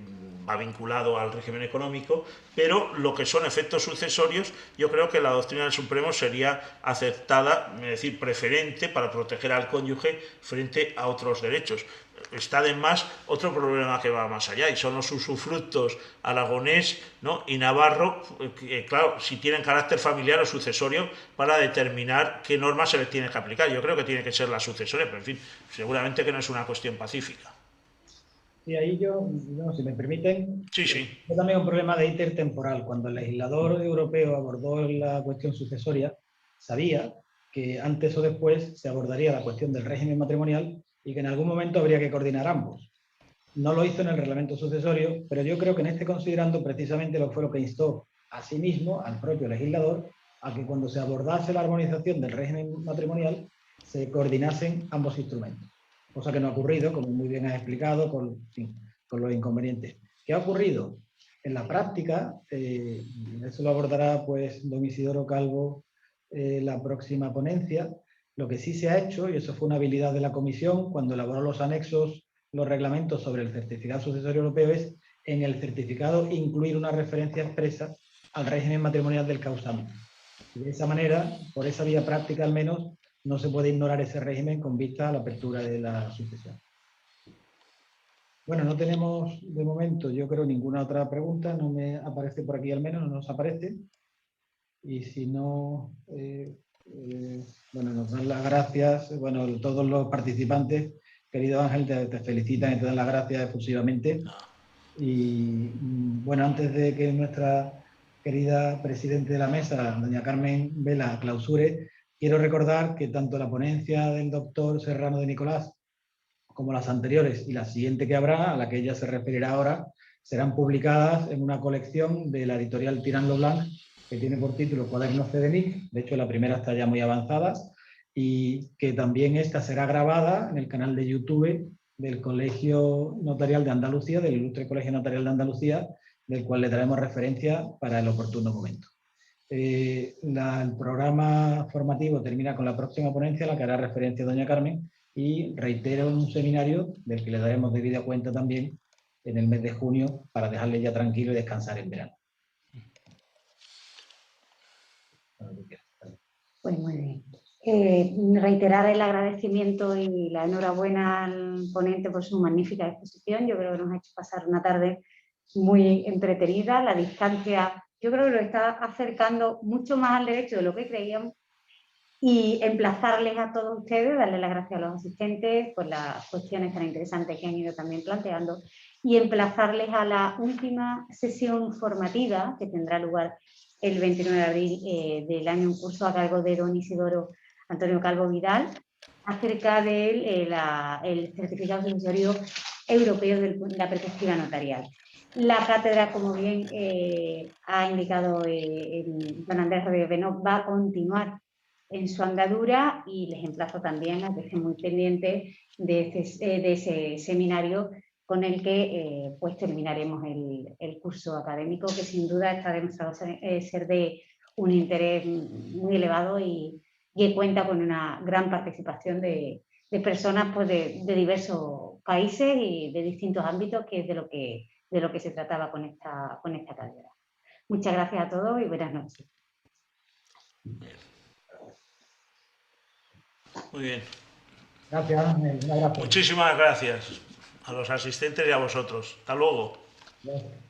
va vinculado al régimen económico, pero lo que son efectos sucesorios, yo creo que la doctrina del Supremo sería aceptada, es decir, preferente para proteger al cónyuge frente a otros derechos. Está además otro problema que va más allá, y son los usufructos aragonés, ¿no?, y navarro, que, claro, si tienen carácter familiar o sucesorio, para determinar qué normas se les tiene que aplicar. Yo creo que tiene que ser la sucesoria, pero en fin, seguramente que no es una cuestión pacífica. Y ahí yo, si me permiten, Sí, sí. es también un problema de íter temporal. Cuando el legislador europeo abordó la cuestión sucesoria, sabía que antes o después se abordaría la cuestión del régimen matrimonial y que en algún momento habría que coordinar ambos. No lo hizo en el reglamento sucesorio, pero yo creo que en este considerando precisamente lo fue lo que instó a sí mismo, al propio legislador, a que cuando se abordase la armonización del régimen matrimonial se coordinasen ambos instrumentos. Cosa que no ha ocurrido, como muy bien has explicado, con los inconvenientes. ¿Qué ha ocurrido? En la práctica, eso lo abordará pues don Isidoro Calvo la próxima ponencia. Lo que sí se ha hecho, y eso fue una habilidad de la comisión cuando elaboró los anexos, los reglamentos sobre el certificado sucesorio europeo, es en el certificado incluir una referencia expresa al régimen matrimonial del causante. Y de esa manera, por esa vía práctica al menos, no se puede ignorar ese régimen con vista a la apertura de la sucesión. Bueno, no tenemos de momento, yo creo, ninguna otra pregunta, no me aparece por aquí al menos, no nos aparece. y si no, bueno, nos dan las gracias, bueno, todos los participantes, querido Ángel, te felicitan y te dan las gracias efusivamente. Y bueno, antes de que nuestra querida presidente de la mesa, doña Carmen Vela, clausure, quiero recordar que tanto la ponencia del doctor Serrano de Nicolás como las anteriores y la siguiente que habrá, a la que ella se referirá ahora, serán publicadas en una colección de la editorial Tirant lo Blanc, que tiene por título Cuadernos CEDENIC. De hecho, la primera está ya muy avanzada, y que también esta será grabada en el canal de YouTube del Colegio Notarial de Andalucía, del Ilustre Colegio Notarial de Andalucía, del cual le daremos referencia para el oportuno momento. El programa formativo termina con la próxima ponencia, a la que hará referencia doña Carmen, y reitero un seminario del que le daremos debida cuenta también en el mes de junio, para dejarle ya tranquilo y descansar en verano. Pues muy bien. Reiterar el agradecimiento y la enhorabuena al ponente por su magnífica exposición. Yo creo que nos ha hecho pasar una tarde muy entretenida. La distancia, yo creo que lo está acercando mucho más al derecho de lo que creíamos, y emplazarles a todos ustedes, darles las gracias a los asistentes por las cuestiones tan interesantes que han ido también planteando, y emplazarles a la última sesión formativa que tendrá lugar el 29 de abril del año, un curso a cargo de don Isidoro Antonio Calvo Vidal, acerca del el certificado sucesorio europeo de la perspectiva notarial. La cátedra, como bien ha indicado don Andrés Rodríguez Benó, va a continuar en su andadura, y les emplazo también a que estén muy pendientes de ese seminario con el que pues terminaremos el curso académico, que sin duda está demostrado ser de un interés muy elevado y que cuenta con una gran participación de personas pues, de diversos países y de distintos ámbitos, que es de lo que se trataba con esta cátedra. Muchas gracias a todos y buenas noches. Muy bien. Gracias, Ángel. Un abrazo. Muchísimas gracias a los asistentes y a vosotros. Hasta luego. Gracias.